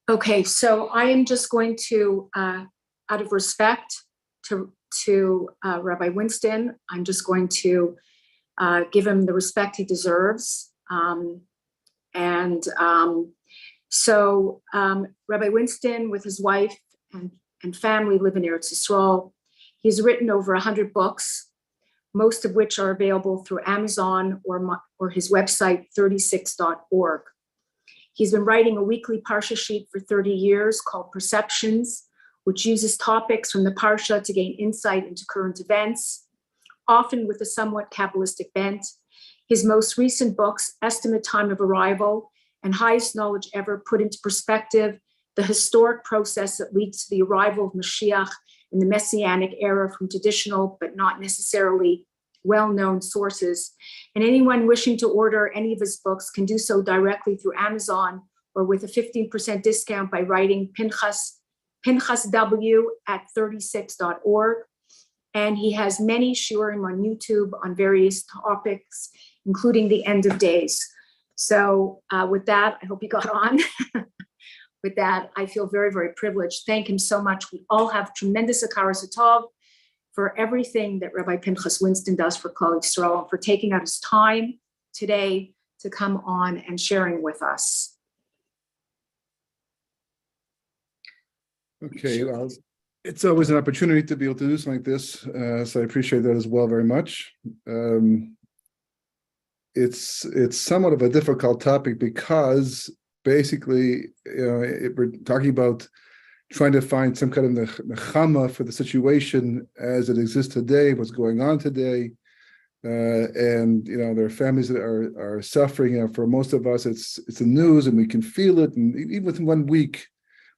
Okay, so I am just going to, out of respect to Rabbi Winston, I'm just going to give him the respect he deserves. And Rabbi Winston, with his wife and family, live in Eretz Yisrael. He's written over 100 books, most of which are available through Amazon or his website, 36.org. He's been writing a weekly Parsha sheet for 30 years called Perceptions, which uses topics from the Parsha to gain insight into current events, often with a somewhat Kabbalistic bent. His most recent books, Estimate Time of Arrival and Highest Knowledge Ever, put into perspective the historic process that leads to the arrival of Mashiach in the Messianic era from traditional but not necessarily well-known sources. And anyone wishing to order any of his books can do so directly through Amazon or with a 15% discount by writing Pinchas W at 36.org. And he has many shiurim on YouTube on various topics, including the end of days. So with that, I hope he got on. With that, I feel very, very privileged. Thank him so much. We all have tremendous hakaras hatov for everything that Rabbi Pinchas Winston does for Klal Yisrael and for taking out his time today to come on and sharing with us. Okay, well, it's always an opportunity to be able to do something like this, so I appreciate that as well very much. It's somewhat of a difficult topic because basically, we're talking about trying to find some kind of nechama for the situation as it exists today, what's going on today, and there are families that are suffering. For most of us, it's the news, and we can feel it. And even within 1 week,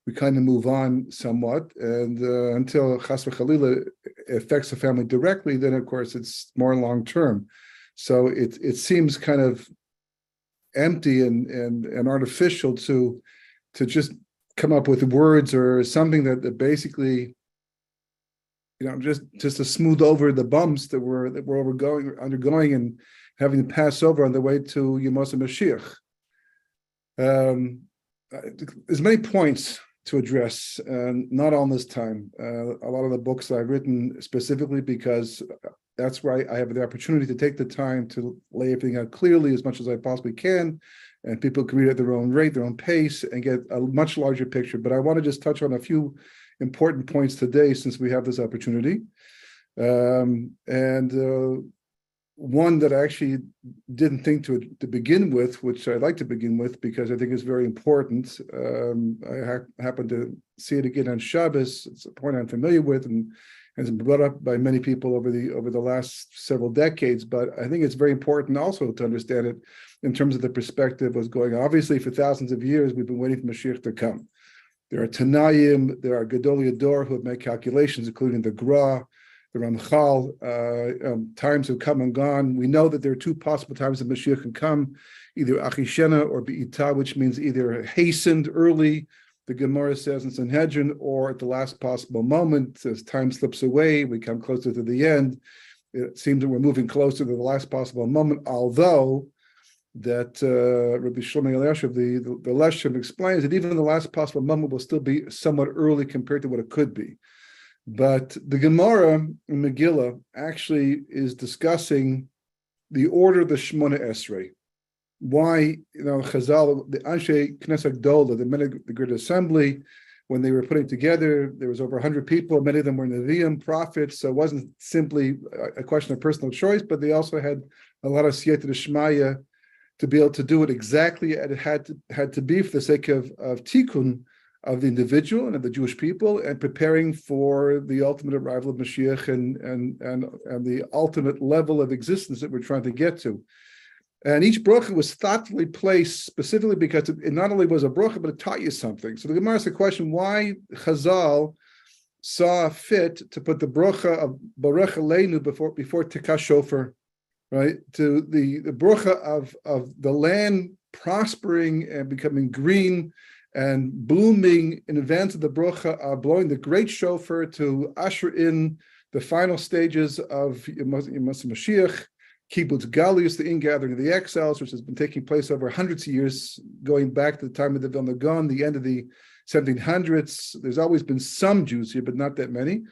we kind of move on somewhat. And until chas v'chalila affects the family directly, then of course it's more long term. So it seems kind of empty and artificial to just come up with words or something that basically, just to smooth over the bumps that we're undergoing and having to pass over on the way to Yemos Mashiach. There's many points to address, not on this time. A lot of the books I've written specifically because that's where I have the opportunity to take the time to lay everything out clearly as much as I possibly can, and people can read at their own rate, their own pace, and get a much larger picture. But I want to just touch on a few important points today since we have this opportunity. One that I actually didn't think to begin with, which I'd like to begin with because I think is very important. I happened to see it again on Shabbos. It's a point I'm familiar with and has been brought up by many people over the last several decades. But I think it's very important also to understand it in terms of the perspective of what's going on. Obviously, for thousands of years, we've been waiting for Mashiach to come. There are Tanayim, there are Gedolei Ador who have made calculations, including the Gra, the Ramchal. Times have come and gone. We know that there are two possible times that Mashiach can come, either Achishena or Be'ita, which means either hastened early, the Gemara says in Sanhedrin, or at the last possible moment, as time slips away, we come closer to the end. It seems that we're moving closer to the last possible moment, although that Rabbi Shlomo Eliashiv, the Leshem, explains that even the last possible moment will still be somewhat early compared to what it could be. But the Gemara in Megillah actually is discussing the order of the Shemona Esrei. Why, Chazal, the Anshe Knesset Gdola, the men of the Great Assembly, when they were putting together, there was over 100 people. Many of them were Nevi'im, prophets. So it wasn't simply a question of personal choice, but they also had a lot of Siyata D'Shmaya to be able to do it exactly as it had to be for the sake of tikkun of the individual and of the Jewish people, and preparing for the ultimate arrival of Mashiach and the ultimate level of existence that we're trying to get to. And each bracha was thoughtfully placed specifically because it not only was a bracha, but it taught you something. So the Gemara asks the question, why Chazal saw fit to put the bracha of Barech Aleinu before Tikah Shofar, right? To the bracha of the land prospering and becoming green and blooming in advance of the bracha of blowing the great shofar to usher in the final stages of Yemos Mashiach, Kibbutz Galius, the ingathering of the exiles, which has been taking place over hundreds of years, going back to the time of the Vilna Gaon, the end of the 1700s. There's always been some Jews here, but not that many.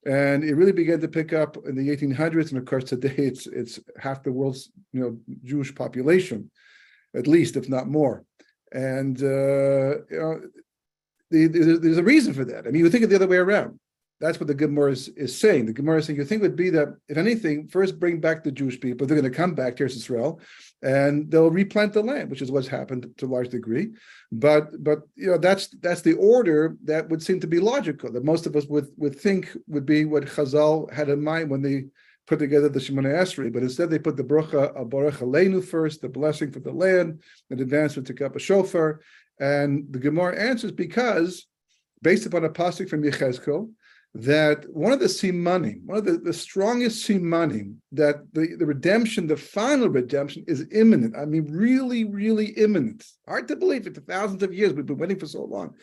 And it really began to pick up in the 1800s. And of course, today it's half the world's Jewish population, at least, if not more. And there's a reason for that. I mean, you think it the other way around. That's what the Gemara is saying. The Gemara is saying, you think would be that, if anything, first bring back the Jewish people. They're going to come back to Eretz Israel, and they'll replant the land, which is what's happened to a large degree. But that's the order that would seem to be logical, that most of us would think would be what Chazal had in mind when they put together the Shemoneh Esrei. But instead, they put the bracha Baruch Aleinu first, the blessing for the land, and advancement to Kappa Shofar. And the Gemara answers because, based upon a pasuk from Yechezkel, that one of the simanim, one of the strongest simanim, that the redemption, the final redemption, is imminent. I mean, really, really imminent. Hard to believe it. For thousands of years, we've been waiting for so long.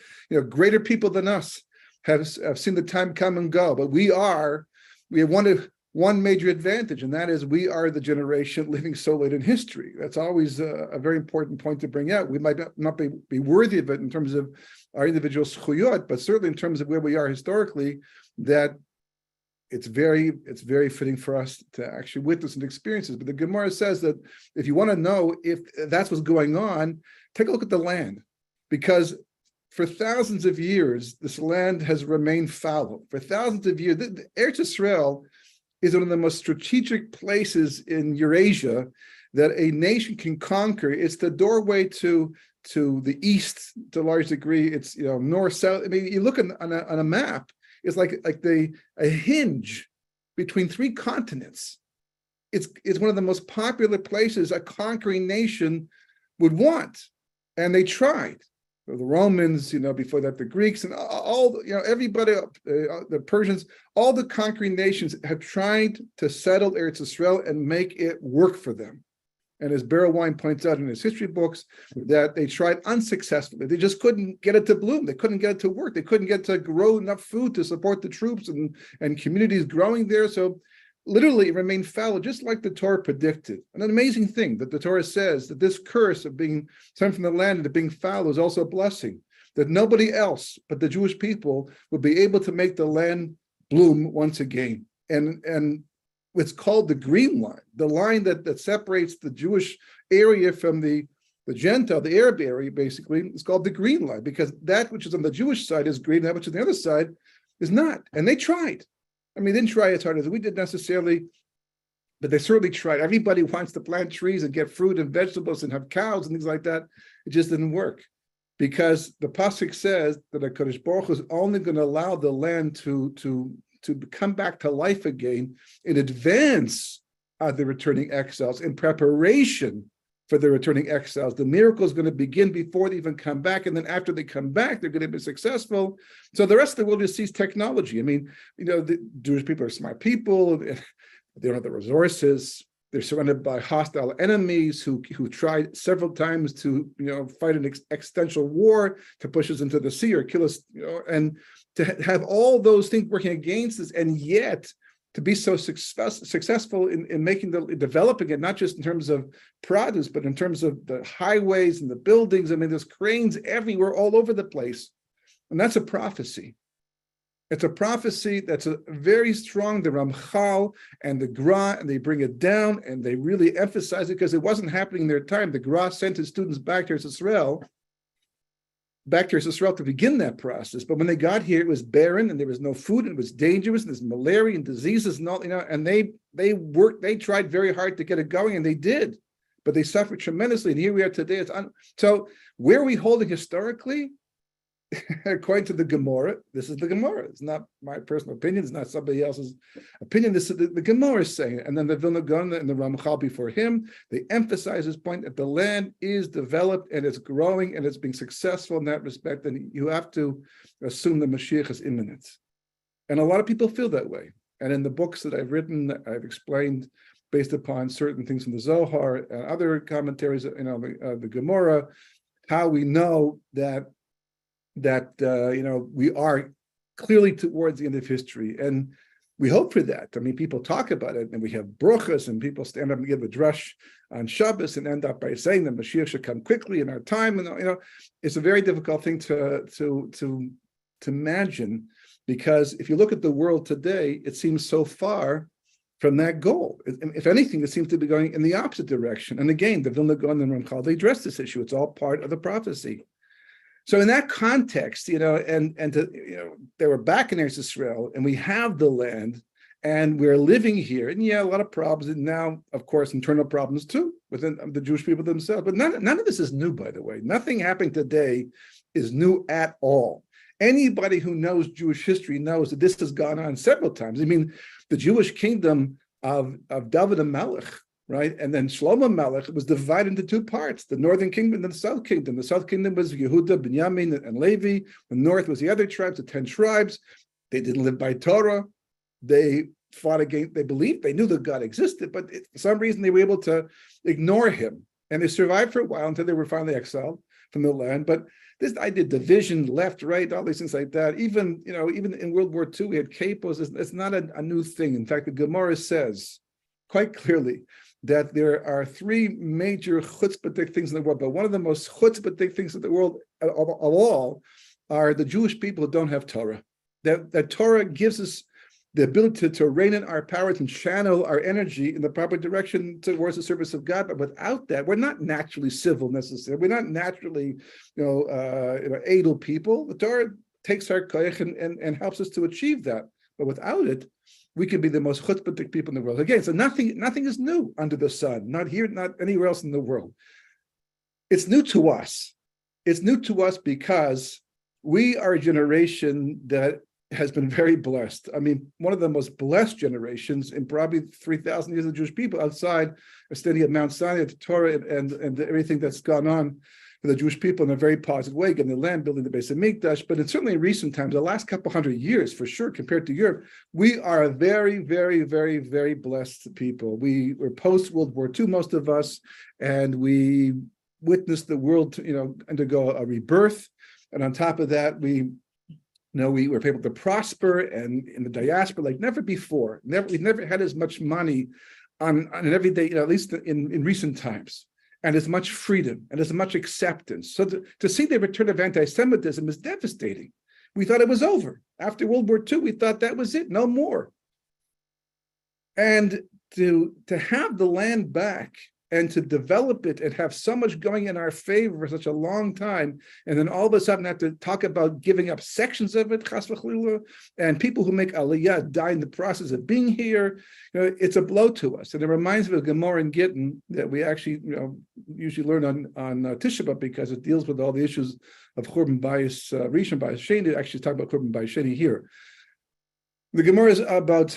Greater people than us have seen the time come and go. But we have one major advantage, and that is we are the generation living so late in history. That's always a very important point to bring out. We might not be worthy of it in terms of our individual schuyot, but certainly in terms of where we are historically, that it's very fitting for us to actually witness and experience this. But the Gemara says that if you want to know if that's what's going on, take a look at the land, because for thousands of years, this land has remained fallow. For thousands of years, Eretz Israel is one of the most strategic places in Eurasia that a nation can conquer. It's the doorway to the east to a large degree. It's north, south. I mean, you look on a map, it's like a hinge between three continents. It's one of the most popular places a conquering nation would want, and they tried. The Romans, before that the Greeks, and all everybody, the Persians, all the conquering nations have tried to settle Eretz Israel and make it work for them. And as Berelwein points out in his history books, that they tried unsuccessfully. They just couldn't get it to bloom. They couldn't get it to work. They couldn't get to grow enough food to support the troops and communities growing there. So literally it remained fallow, just like the Torah predicted. And an amazing thing that the Torah says, that this curse of being sent from the land and being fallow is also a blessing, that nobody else but the Jewish people will be able to make the land bloom once again. And it's called the green line, the line that separates the Jewish area from the Gentile, the Arab area, basically, is called the green line, because that which is on the Jewish side is green, and that which is on the other side is not. And they tried. I mean, they didn't try as hard as we did necessarily, but they certainly tried. Everybody wants to plant trees and get fruit and vegetables and have cows and things like that. It just didn't work, because the pasuk says that HaKadosh Baruch Hu is only going to allow the land to come back to life again in advance of the returning exiles, in preparation for the returning exiles. The miracle is going to begin before they even come back, and then after they come back, they're going to be successful. So the rest of the world just sees technology. I mean, the Jewish people are smart people. They don't have the resources. They're surrounded by hostile enemies who tried several times to fight an existential war to push us into the sea or kill us, and to have all those things working against us, and yet to be so successful in developing it, not just in terms of produce, but in terms of the highways and the buildings. I mean, there's cranes everywhere, all over the place. And that's a prophecy. It's a prophecy that's very strong. The Ramchal and the Gra, and they bring it down, and they really emphasize it, because it wasn't happening in their time. The Gra sent his students back to Eretz Israel to begin that process. But when they got here, it was barren, and there was no food, and it was dangerous, and there's malaria and diseases and all, and they tried very hard to get it going, and they did, but they suffered tremendously. And here we are today. So where are we holding historically? According to the Gemara, this is the Gemara. It's not my personal opinion. It's not somebody else's opinion. This is the Gemara is saying it. And then the Vilna Gaon and the Ramchal before him, they emphasize this point that the land is developed and it's growing and it's being successful in that respect. And you have to assume the Mashiach is imminent. And a lot of people feel that way. And in the books that I've written, I've explained, based upon certain things from the Zohar and other commentaries, the Gemara, how we know that we are clearly towards the end of history. And we hope for that. I mean, people talk about it, and we have brochas, and people stand up and give a drush on Shabbos and end up by saying that Mashiach should come quickly in our time. And it's a very difficult thing to imagine, because if you look at the world today, it seems so far from that goal. If anything, it seems to be going in the opposite direction. And again, the Vilna Gaon and Ramchal, they address this issue. It's all part of the prophecy. So in that context, they were back in Eretz Yisrael, and we have the land, and we're living here. And a lot of problems, and now, of course, internal problems too within the Jewish people themselves. But none of this is new, by the way. Nothing happening today is new at all. Anybody who knows Jewish history knows that this has gone on several times. I mean, the Jewish kingdom of David and Melech, right? And then Shlomo Melech was divided into two parts, the northern kingdom and the south kingdom. The south kingdom was Yehuda, Binyamin, and Levi. The north was the other tribes, the 10 tribes. They didn't live by Torah. They fought against, they believed, they knew that God existed, but for some reason they were able to ignore him. And they survived for a while until they were finally exiled from the land. But this idea of division, left, right, all these things like that, even in World War II, we had capos. It's not a new thing. In fact, the Gemara says quite clearly that there are three major chutzpahdik things in the world, but one of the most chutzpahdik things in the world of all are the Jewish people who don't have Torah. That Torah gives us the ability to rein in our powers and channel our energy in the proper direction towards the service of God. But without that, we're not naturally civil necessarily. We're not naturally, able people. The Torah takes our koyach and helps us to achieve that. But without it, we can be the most chutzpahdik people in the world. Again, so nothing is new under the sun, not here, not anywhere else in the world. It's new to us. It's new to us because we are a generation that has been very blessed. I mean, one of the most blessed generations in probably 3,000 years of Jewish people, outside of study at Mount Sinai, the Torah, and everything that's gone on for the Jewish people in a very positive way, getting the land, building the Beis Hamikdash. But in certainly in recent times, the last couple hundred years, for sure, compared to Europe, we are a very, very, very, very blessed people. We were post-World War II, most of us, and we witnessed the world, undergo a rebirth. And on top of that, we were able to prosper, and in the diaspora like never before. We've never had as much money on an everyday, at least in recent times, and as much freedom and as much acceptance. So to see the return of anti-Semitism is devastating. We thought it was over. After World War II, we thought that was it, no more. And to have the land back and to develop it and have so much going in our favor for such a long time, and then all of a sudden have to talk about giving up sections of it, chas v'chalila, and people who make aliyah die in the process of being here, it's a blow to us. And it reminds me of Gemara in Gittin that we actually, usually learn on Tisha B'Av, because it deals with all the issues of Churban Bayis Rishon, Bayis Sheni. Actually, talk about Churban Bayis Sheni here. The Gemara is about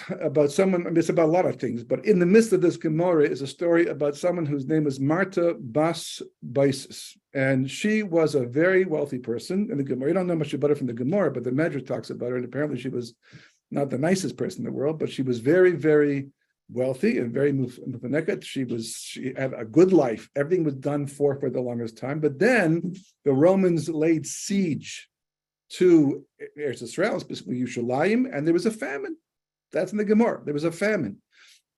someone, it's about a lot of things, but in the midst of this Gemara is a story about someone whose name is Marta Bas Baisis. And she was a very wealthy person in the Gemara. You don't know much about her from the Gemara, but the Medrash talks about her, and apparently she was not the nicest person in the world, but she was very, very wealthy and very mufaneket. She had a good life. Everything was done for the longest time. But then the Romans laid siege to Eretz Yisrael, specifically Yerushalayim, and there was a famine. That's in the Gemara. There was a famine.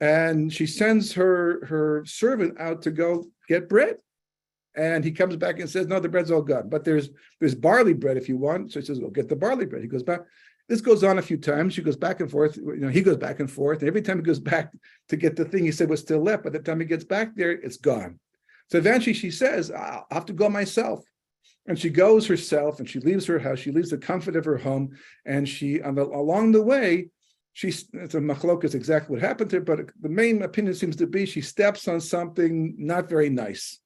And she sends her servant out to go get bread. And he comes back and says, no, the bread's all gone. But there's barley bread if you want. So he says, well, get the barley bread. He goes back. This goes on a few times. She goes back and forth. He goes back and forth. And every time he goes back to get the thing he said was still left, by the time he gets back there, it's gone. So eventually she says, I'll have to go myself. And she goes herself, and she leaves her house. She leaves the comfort of her home, and along the way, it's a machlokas exactly what happened to her. But the main opinion seems to be she steps on something not very nice,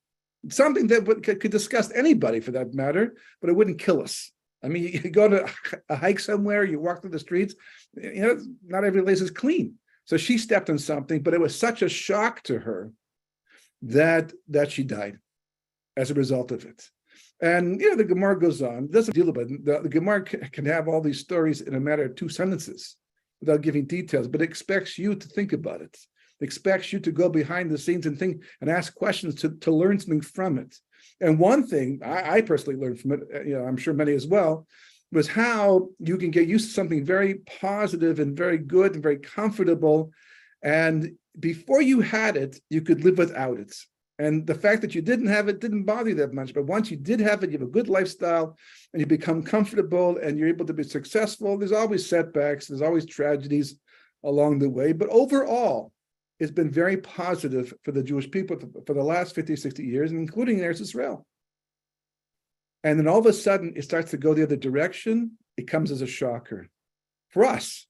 something that could disgust anybody for that matter, but it wouldn't kill us. I mean, you go to a hike somewhere, you walk through the streets, not every place is clean. So she stepped on something, but it was such a shock to her that she died as a result of it. And the Gemara goes on. It doesn't deal about it. The Gemara can have all these stories in a matter of 2 sentences without giving details, but it expects you to think about it. It expects you to go behind the scenes and think and ask questions to learn something from it. And one thing I personally learned from it, I'm sure many as well, was how you can get used to something very positive and very good and very comfortable. And before you had it, you could live without it. And the fact that you didn't have it didn't bother you that much. But once you did have it, you have a good lifestyle and you become comfortable and you're able to be successful. There's always setbacks, there's always tragedies along the way. But overall, it's been very positive for the Jewish people for the last 50, 60 years, including in Eretz Israel. And then all of a sudden, it starts to go the other direction. It comes as a shocker for us,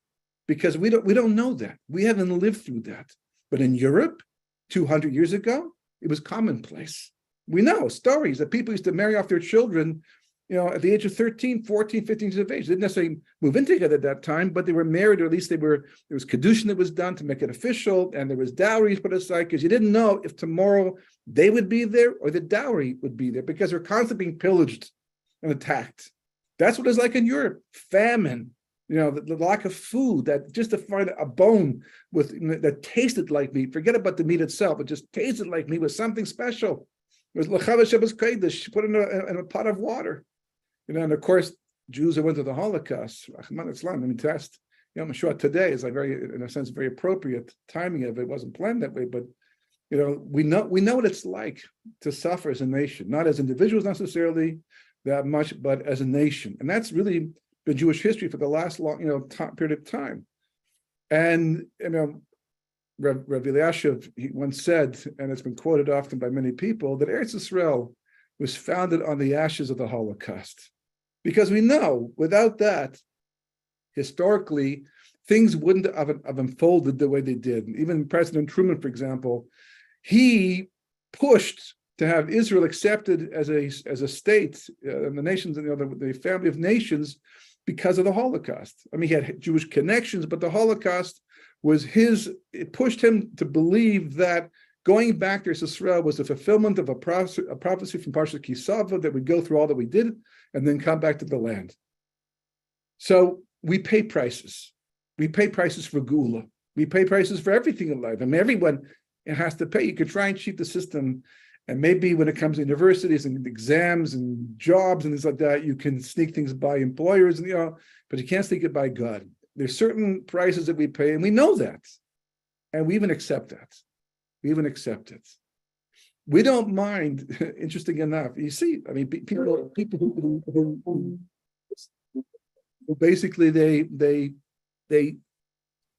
because we don't know that. We haven't lived through that. But in Europe, 200 years ago, it was commonplace. We know stories that people used to marry off their children, at the age of 13, 14, 15 years of age. They didn't necessarily move in together at that time, but they were married, or at least there was kedushin that was done to make it official, and there was dowries put aside, because you didn't know if tomorrow they would be there or the dowry would be there, because they're constantly being pillaged and attacked. That's what it's like in Europe. Famine, the lack of food, that just to find a bone that tasted like meat, forget about the meat itself, it just tasted like meat, was something special. It was l'chava Shabbos kodesh, put in a pot of water. And of course, Jews that went to the Holocaust, I'm sure today is in a sense, very appropriate timing of it. It wasn't planned that way, but we know what it's like to suffer as a nation, not as individuals necessarily that much, but as a nation. And that's really the Jewish history for the last long, period of time. And Rabbi Eliashiv, he once said, and it's been quoted often by many people, that Eretz Israel was founded on the ashes of the Holocaust. Because we know, without that, historically, things wouldn't have unfolded the way they did. Even President Truman, for example, he pushed to have Israel accepted as a state, and the nations, the family of nations, because of the Holocaust. I mean, he had Jewish connections, but the Holocaust was it pushed him to believe that going back to Israel was the fulfillment of a prophecy from Parshat Kisava, that we'd go through all that we did and then come back to the land. So we pay prices. We pay prices for Gula. We pay prices for everything in life. I mean, everyone has to pay. You could try and cheat the system. And maybe when it comes to universities and exams and jobs and things like that, you can sneak things by employers, but you can't sneak it by God. There's certain prices that we pay, and we know that. And we even accept that. We even accept it. We don't mind, interesting enough. You see, I mean, people who basically they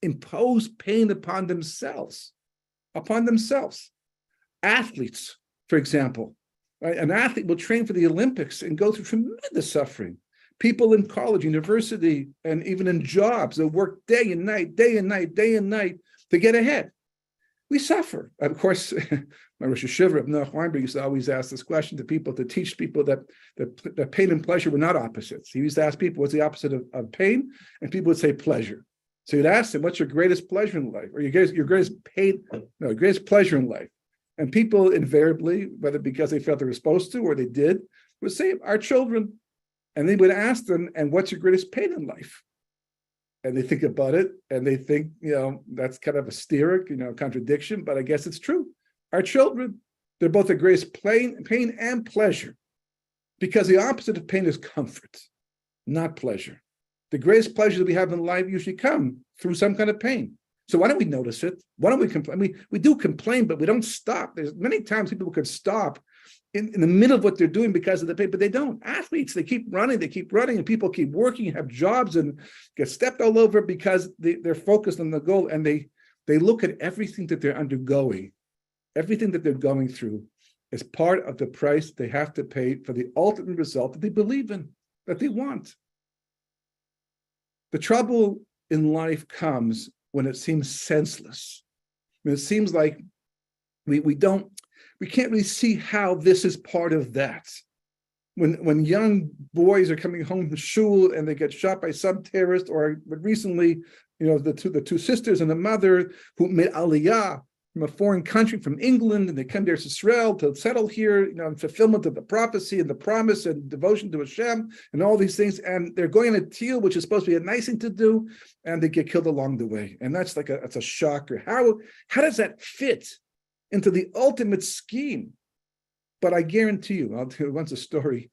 impose pain upon themselves. Athletes, for example, right? An athlete will train for the Olympics and go through tremendous suffering. People in college, university, and even in jobs, they'll work day and night to get ahead. We suffer. Of course, my Rosh Hashiva, Noach Weinberg, used to always ask this question to people, to teach people that pain and pleasure were not opposites. He used to ask people, what's the opposite of pain? And people would say pleasure. So you'd ask them, what's your greatest pleasure in life? Or your greatest pleasure in life. And people invariably, whether because they felt they were supposed to or they did, would say, our children. And they would ask them, and what's your greatest pain in life? And they think about it, and they think, that's kind of a hysteric, contradiction, but I guess it's true. Our children, they're both the greatest pain and pleasure, because the opposite of pain is comfort, not pleasure. The greatest pleasure that we have in life usually come through some kind of pain. So why don't we notice it? Why don't we complain? We do complain, but we don't stop. There's many times people could stop in the middle of what they're doing because of the pain, but they don't. Athletes, they keep running, and people keep working, have jobs, and get stepped all over because they're focused on the goal, and they look at everything that they're undergoing, everything that they're going through as part of the price they have to pay for the ultimate result that they believe in, that they want. The trouble in life comes when it seems senseless. When it seems like we can't really see how this is part of that. When young boys are coming home from shul and they get shot by some terrorist, or recently, the two sisters and the mother who made aliyah from a foreign country, from England, and they come to Israel to settle here, in fulfillment of the prophecy and the promise and devotion to Hashem and all these things, and they're going on a teal, which is supposed to be a nice thing to do, and they get killed along the way, and that's a shocker. How does that fit into the ultimate scheme? But I guarantee you, I'll tell you once a story.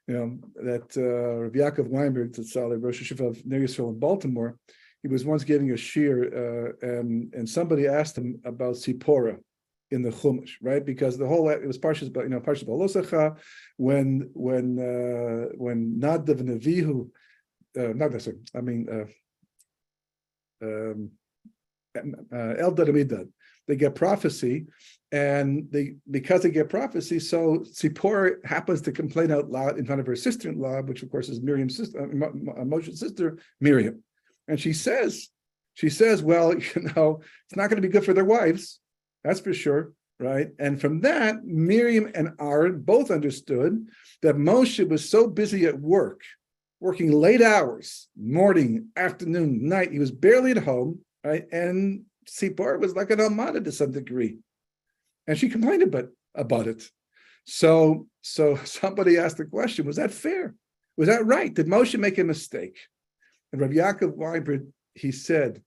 that Rabbi Yaakov Weinberg, the Rosh Hashiva of Ner Yisrael in Baltimore, he was once giving a shir, and somebody asked him about Sipora in the Chumash, right? Because it was Parshas Balosecha, when Nadav and Avihu, not necessarily, Eldad and Medad, they get prophecy, and because they get prophecy, so Tzipporah happens to complain out loud in front of her sister-in-law, which of course is Miriam's sister, Moshe's sister, Miriam, and she says, well, it's not going to be good for their wives, that's for sure, right? And from that, Miriam and Aaron both understood that Moshe was so busy at work, working late hours, morning, afternoon, night, he was barely at home, right? And Tzipporah was like an almana to some degree. And she complained about it. So somebody asked the question, was that fair? Was that right? Did Moshe make a mistake? And Rabbi Yaakov Weinberg, he said,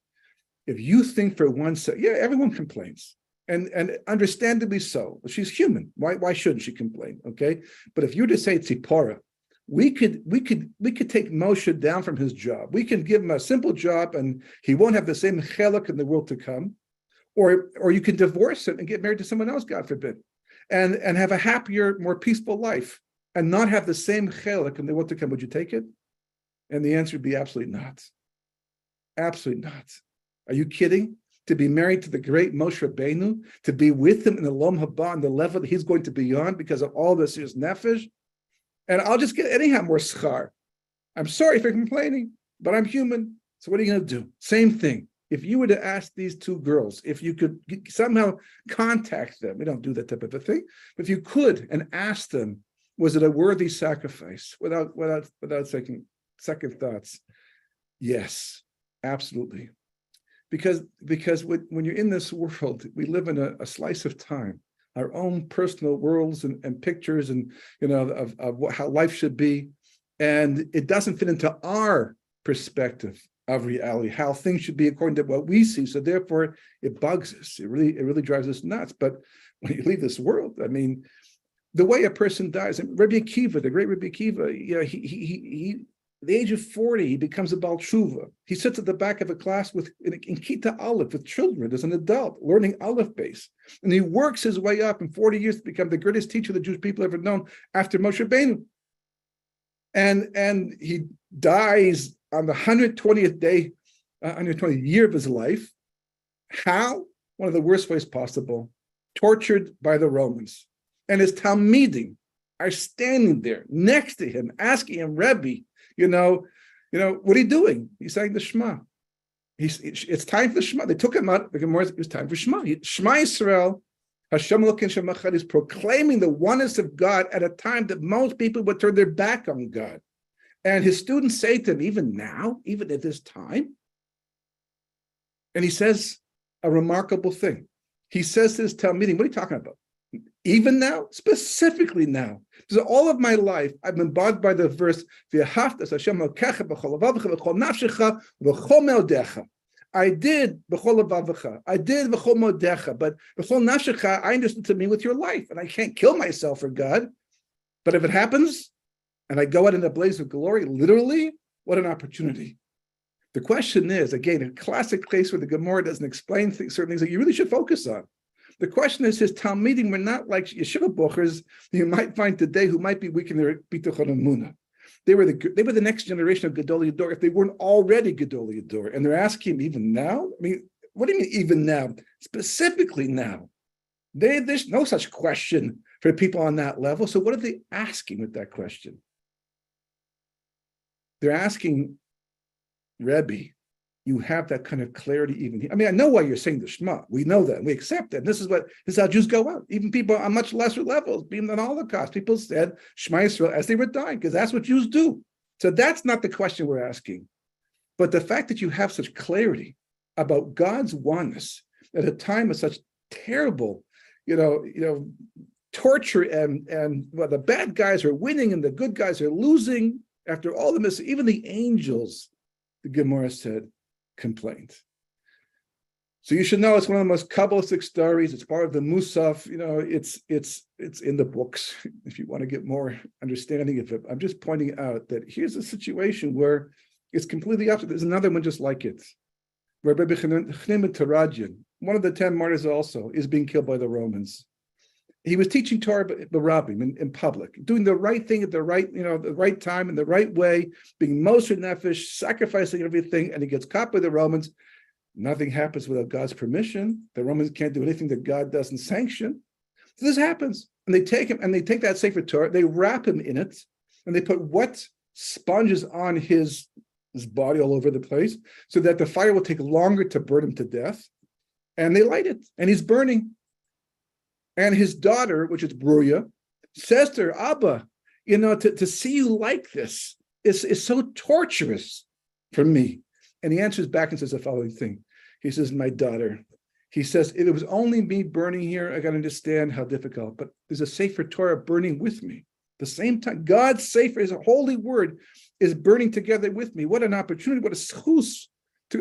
if you think for 1 second, yeah, everyone complains. And understandably so. She's human. Why shouldn't she complain? Okay. But if you were to say Tzipporah, we could take Moshe down from his job. We can give him a simple job and he won't have the same chelak in the world to come. Or you can divorce him and get married to someone else, God forbid, and have a happier, more peaceful life and not have the same chelak in the world to come. Would you take it? And the answer would be absolutely not. Absolutely not. Are you kidding? To be married to the great Moshe Rabbeinu, to be with him in the Lom Haba, on the level that he's going to be on because of all this is nefesh. And I'll just get anyhow more schar. I'm sorry for complaining, but I'm human. So what are you going to do? Same thing. If you were to ask these two girls, if you could somehow contact them, we don't do that type of a thing, but if you could and ask them, was it a worthy sacrifice? Without second thoughts, yes, absolutely. Because when you're in this world, we live in a slice of time, our own personal worlds and pictures and of how life should be, and it doesn't fit into our perspective of reality, how things should be according to what we see. So therefore, it bugs us. It really drives us nuts. But when you leave this world, I mean, the way a person dies. And Rabbi Akiva, the great Rabbi Akiva, he at the age of 40, he becomes a Baal Tshuva. He sits at the back of a class in Kita Aleph with children as an adult, learning Aleph base. And he works his way up in 40 years to become the greatest teacher the Jewish people ever known after Moshe Rabbeinu. And he dies on the 120th day, 120th year of his life. How? One of the worst ways possible. Tortured by the Romans. And his Talmidim are standing there next to him, asking him, Rabbi, what are you doing? He's saying the Shema. It's time for the Shema. They took him out. The Gemara, it was time for Shema. Shema Yisrael, Hashem Elokeinu Hashem Echad, is proclaiming the oneness of God at a time that most people would turn their back on God. And his students say to him, even now, even at this time, and he says a remarkable thing. He says to his Talmidim, what are you talking about? Even now? Specifically now. Because all of my life, I've been bothered by the verse, I did b'chol levavecha, I did b'chol modecha, but b'chol nafshecha, I understood to mean with your life, and I can't kill myself for God. But if it happens, and I go out in a blaze of glory, literally, what an opportunity. The question is, again, a classic case where the Gemara doesn't explain certain things that you really should focus on. The question is, his Talmidim were not like yeshiva bochers you might find today who might be weak in their bitachon emunah. They were the next generation of Gedolei Hador if they weren't already Gedolei Hador. And they're asking him even now? I mean, what do you mean even now? Specifically now. There's no such question for people on that level. So what are they asking with that question? They're asking, Rebbe, you have that kind of clarity even here. I mean, I know why you're saying the Shema. We know that. We accept that. And this is how Jews go out. Even people on much lesser levels, being the Holocaust, people said Shema Yisrael as they were dying, because that's what Jews do. So that's not the question we're asking. But the fact that you have such clarity about God's oneness at a time of such terrible, torture and well, the bad guys are winning and the good guys are losing after all the even the angels, the Gemara said, complained. So you should know it's one of the most Kabbalistic stories. It's part of the Musaf. It's in the books if you want to get more understanding of it. I'm just pointing out that here's a situation where it's completely opposite. There's another one just like it. Rabbi Taradian, one of the 10 martyrs also, is being killed by the Romans. He was teaching Torah, the Rabbi, in public, doing the right thing at the right time, in the right way, being Moser Nefesh, sacrificing everything, and he gets caught by the Romans. Nothing happens without God's permission. The Romans can't do anything that God doesn't sanction. So this happens. And they take him, and they take that Sefer Torah, they wrap him in it, and they put wet sponges on his body all over the place, so that the fire will take longer to burn him to death. And they light it, and he's burning. And his daughter, which is Bruya, says to her, Abba, to see you like this is so torturous for me. And he answers back and says the following thing. He says, my daughter, he says, if it was only me burning here, I got to understand how difficult, but there's a Sefer Torah burning with me. The same time, God's Sefer, his holy word, is burning together with me. What an opportunity, what a schus.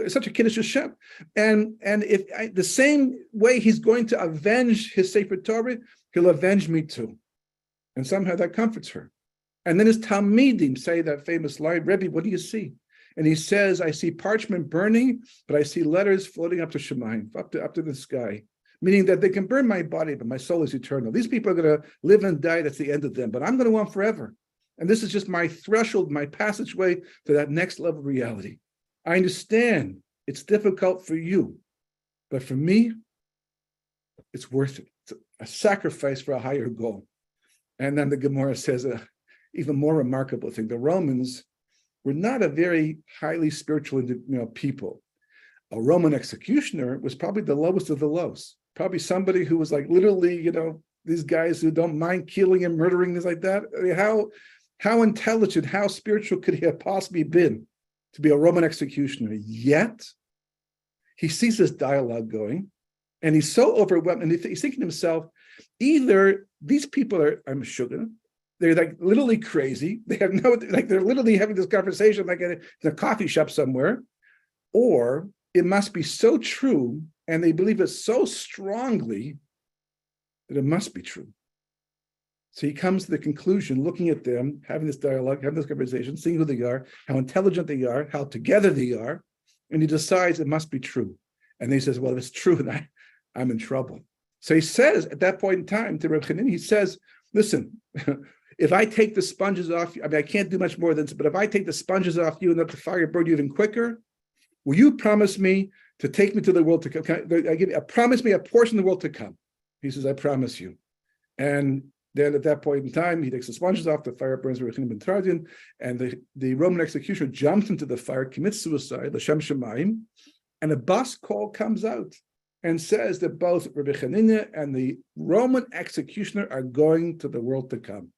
Such a Kiddush Hashem. And if the same way he's going to avenge his Sefer Torah, he'll avenge me too. And somehow that comforts her. And then his Talmidim say that famous line, Rebbe, what do you see? And he says, I see parchment burning, but I see letters floating up to Shemayim, up to the sky. Meaning that they can burn my body, but my soul is eternal. These people are going to live and die, that's the end of them. But I'm going to want forever. And this is just my threshold, my passageway to that next level of reality. I understand it's difficult for you, but for me, it's worth it. It's a sacrifice for a higher goal. And then the Gemara says an even more remarkable thing. The Romans were not a very highly spiritual people. A Roman executioner was probably the lowest of the lows. Probably somebody who was like literally, these guys who don't mind killing and murdering, things like that. I mean, how intelligent, how spiritual could he have possibly been to be a Roman executioner? Yet, he sees this dialogue going, and he's so overwhelmed, and he's thinking to himself, either these people are, I'm sugar, they're like literally crazy, they have they're literally having this conversation like in a coffee shop somewhere, or it must be so true, and they believe it so strongly that it must be true. So he comes to the conclusion, looking at them, having this dialogue, having this conversation, seeing who they are, how intelligent they are, how together they are, and he decides it must be true. And he says, well, if it's true, then I'm in trouble. So he says at that point in time to Reb Chanina, he says, listen, if I take the sponges off, I can't do much more than this, but if I take the sponges off you and let the fire burn you even quicker, will you promise me to take me to the world to come? Promise me a portion of the world to come. He says, I promise you. And then at that point in time, he takes the sponges off, the fire burns Rechinim ben Tardian, and the Roman executioner jumps into the fire, commits suicide, L'Shem Shemayim, and a bus call comes out and says that both Rabbi Chanina and the Roman executioner are going to the world to come.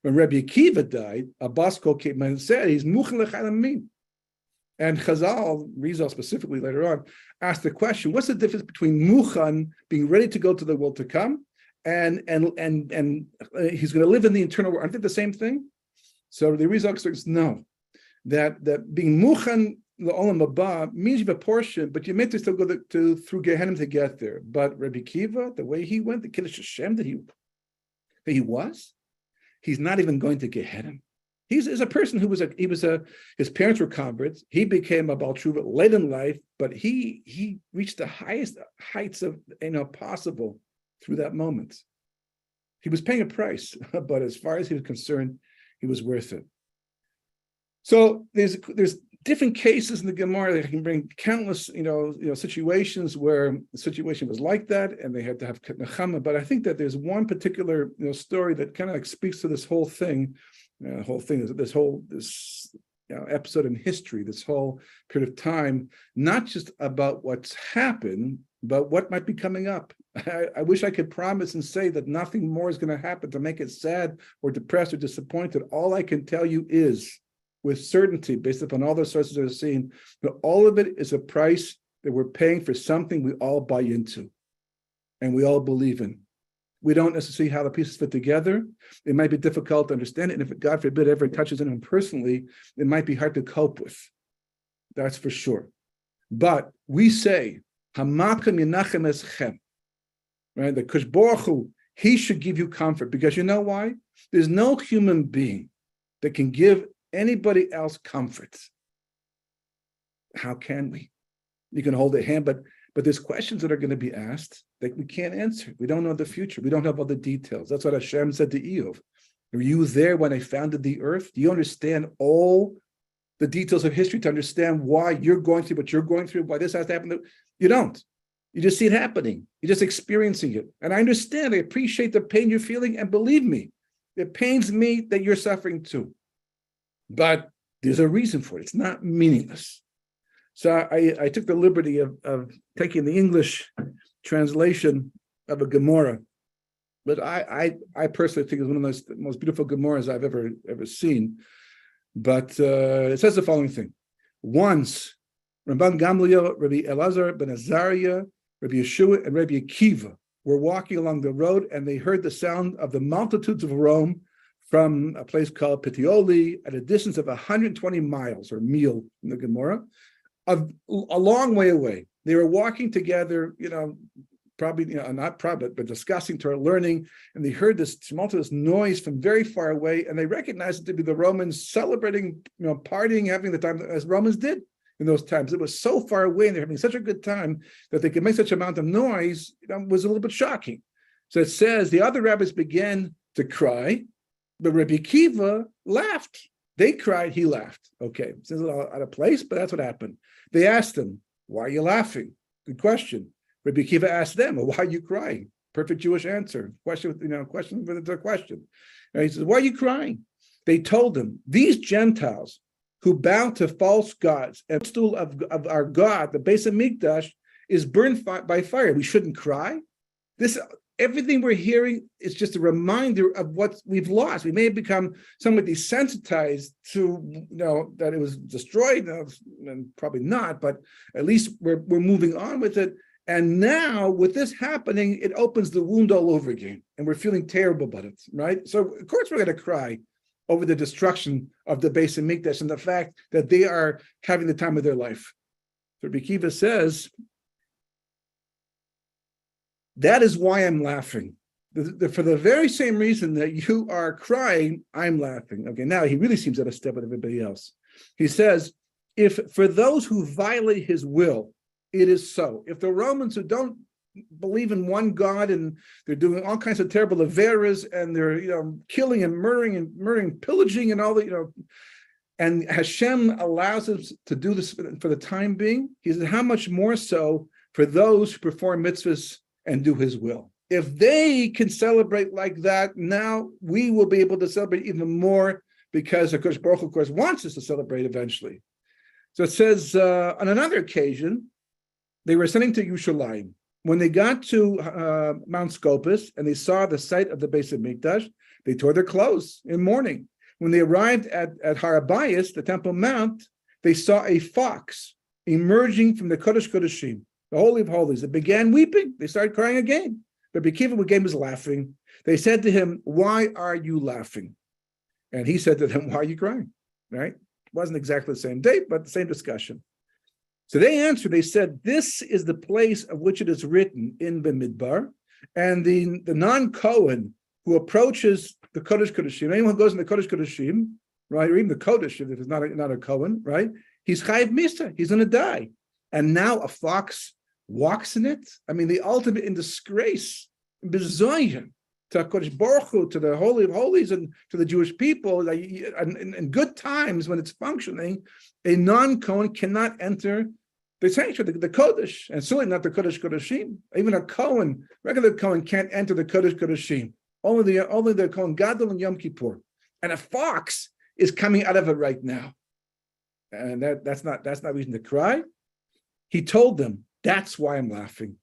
When Rabbi Akiva died, a bus call came and said, he's Muchen L'Chalamin. And Rizal specifically later on, asked the question, what's the difference between Muchan, being ready to go to the world to come, and he's going to live in the eternal world? Aren't they the same thing? So the Rizal says no, that being muchan l'olam haba means you have a portion, but you meant to still go through Gehenna to get there. But Rabbi Akiva, the way he went, the Kiddush Hashem that he was, he's not even going to Gehenna. He's a person who his parents were converts. He became a Baal Tshuva late in life, but he reached the highest heights of possible through that moment. He was paying a price, but as far as he was concerned, he was worth it. So there's different cases in the Gemara that can bring countless situations where the situation was like that, and they had to have nechama. But I think that there's one particular story that kind of speaks to this whole thing. This episode in history, this whole period of time, not just about what's happened, but what might be coming up. I wish I could promise and say that nothing more is going to happen to make it sad or depressed or disappointed. All I can tell you is, with certainty, based upon all the sources I've seen, that all of it is a price that we're paying for something we all buy into and we all believe in. We don't necessarily see how the pieces fit together. It might be difficult to understand it. And if it, God forbid, ever touches anyone personally, it might be hard to cope with. That's for sure. But we say Hamakom Yenachem Eschem. Right? The Kadosh Baruch Hu, he should give you comfort, because you know why? There's no human being that can give anybody else comfort. How can we? You can hold a hand, but there's questions that are going to be asked that we can't answer. We don't know the future. We don't have all the details. That's what Hashem said to Eov. Were you there when I founded the earth? Do you understand all the details of history to understand why you're going through what you're going through, why this has to happen? You don't. You just see it happening. You're just experiencing it. And I understand. I appreciate the pain you're feeling. And believe me, it pains me that you're suffering too. But there's a reason for it. It's not meaningless. So I took the liberty of taking the English translation of a Gemara. But I personally think it's one of the most beautiful Gemaras I've ever seen. But it says the following thing. Once, Ramban Gamliel, Rabbi Elazar ben Azariah, Rabbi Yeshua, and Rabbi Akiva were walking along the road, and they heard the sound of the multitudes of Rome from a place called Pitioli at a distance of 120 miles, or mil in the Gemara, a long way away. They were walking together, not probably, but discussing Torah, learning, and they heard this tumultuous noise from very far away, and they recognized it to be the Romans celebrating, partying, having the time as Romans did in those times. It was so far away, and they're having such a good time that they could make such amount of noise. Was a little bit shocking. So it says the other rabbis began to cry, but Rabbi Akiva laughed. They cried, he laughed. Okay, it's a little out of place, but that's what happened. They asked him, "Why are you laughing?" Good question. Rabbi Akiva asked them, "Well, why are you crying?" Perfect Jewish answer. Question with a question. And he says, "Why are you crying?" They told him, "These Gentiles who bow to false gods, and the stool of our God, the Beis Hamikdash, is burned by fire. We shouldn't cry." Everything we're hearing is just a reminder of what we've lost. We may have become somewhat desensitized to, that it was destroyed, and probably not, but at least we're moving on with it. And now, with this happening, it opens the wound all over again, and we're feeling terrible about it, right? So, of course, we're going to cry over the destruction of the Beis Hamikdash and the fact that they are having the time of their life. So Rabbi Akiva says, that is why I'm laughing. For the very same reason that you are crying, I'm laughing. Okay, now he really seems out of step with everybody else. He says, if for those who violate his will, it is so. If the Romans who don't believe in one God and they're doing all kinds of terrible averas and they're killing and murdering, pillaging and all the and Hashem allows us to do this for the time being, he says, how much more so for those who perform mitzvahs and do his will. If they can celebrate like that, now we will be able to celebrate even more, because HaKadosh Baruch Hu, of course, wants us to celebrate eventually. So it says, on another occasion, they were ascending to Yerushalayim. When they got to Mount Scopus and they saw the site of the Beis Hamikdash, they tore their clothes in mourning. When they arrived at Har Habayis, the Temple Mount, they saw a fox emerging from the Kodesh Kodeshim, the Holy of Holies. They began weeping. They started crying again. But Rabbi Akiva again was laughing. They said to him, "Why are you laughing?" And he said to them, "Why are you crying?" Right? It wasn't exactly the same date, but the same discussion. So they answered, they said, "This is the place of which it is written in Bamidbar, and the non-Kohen who approaches the Kodesh Kodeshim, anyone who goes in the Kodesh Kodeshim, right, or even the Kodesh, if it's not a Kohen, right, he's Chayiv Misa, he's going to die. And now a fox walks in it. I mean, the ultimate in disgrace, bizoyon to HaKadosh Baruch Hu, to the Holy of Holies, and to the Jewish people. In good times when it's functioning, a non-Kohen cannot enter the sanctuary, the Kodesh, and certainly not the Kodesh Kodeshim. Even a Kohen, regular Kohen, can't enter the Kodesh Kodeshim. Only the Kohen Gadol and Yom Kippur. And a fox is coming out of it right now. And that's not reason to cry. He told them, that's why I'm laughing.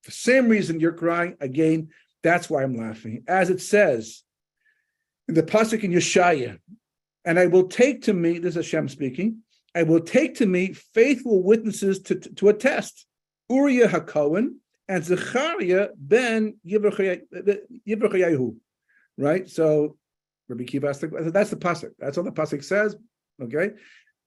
For the same reason you're crying, again, that's why I'm laughing. As it says in the pasuk in Yeshaya, and I will take to me, this is Hashem speaking, I will take to me faithful witnesses to attest, Uriah HaKohen and Zechariah ben Yibrachayahu. Right? So Rabbi Akiva asked, that's the pasuk. That's all the pasuk says. Okay?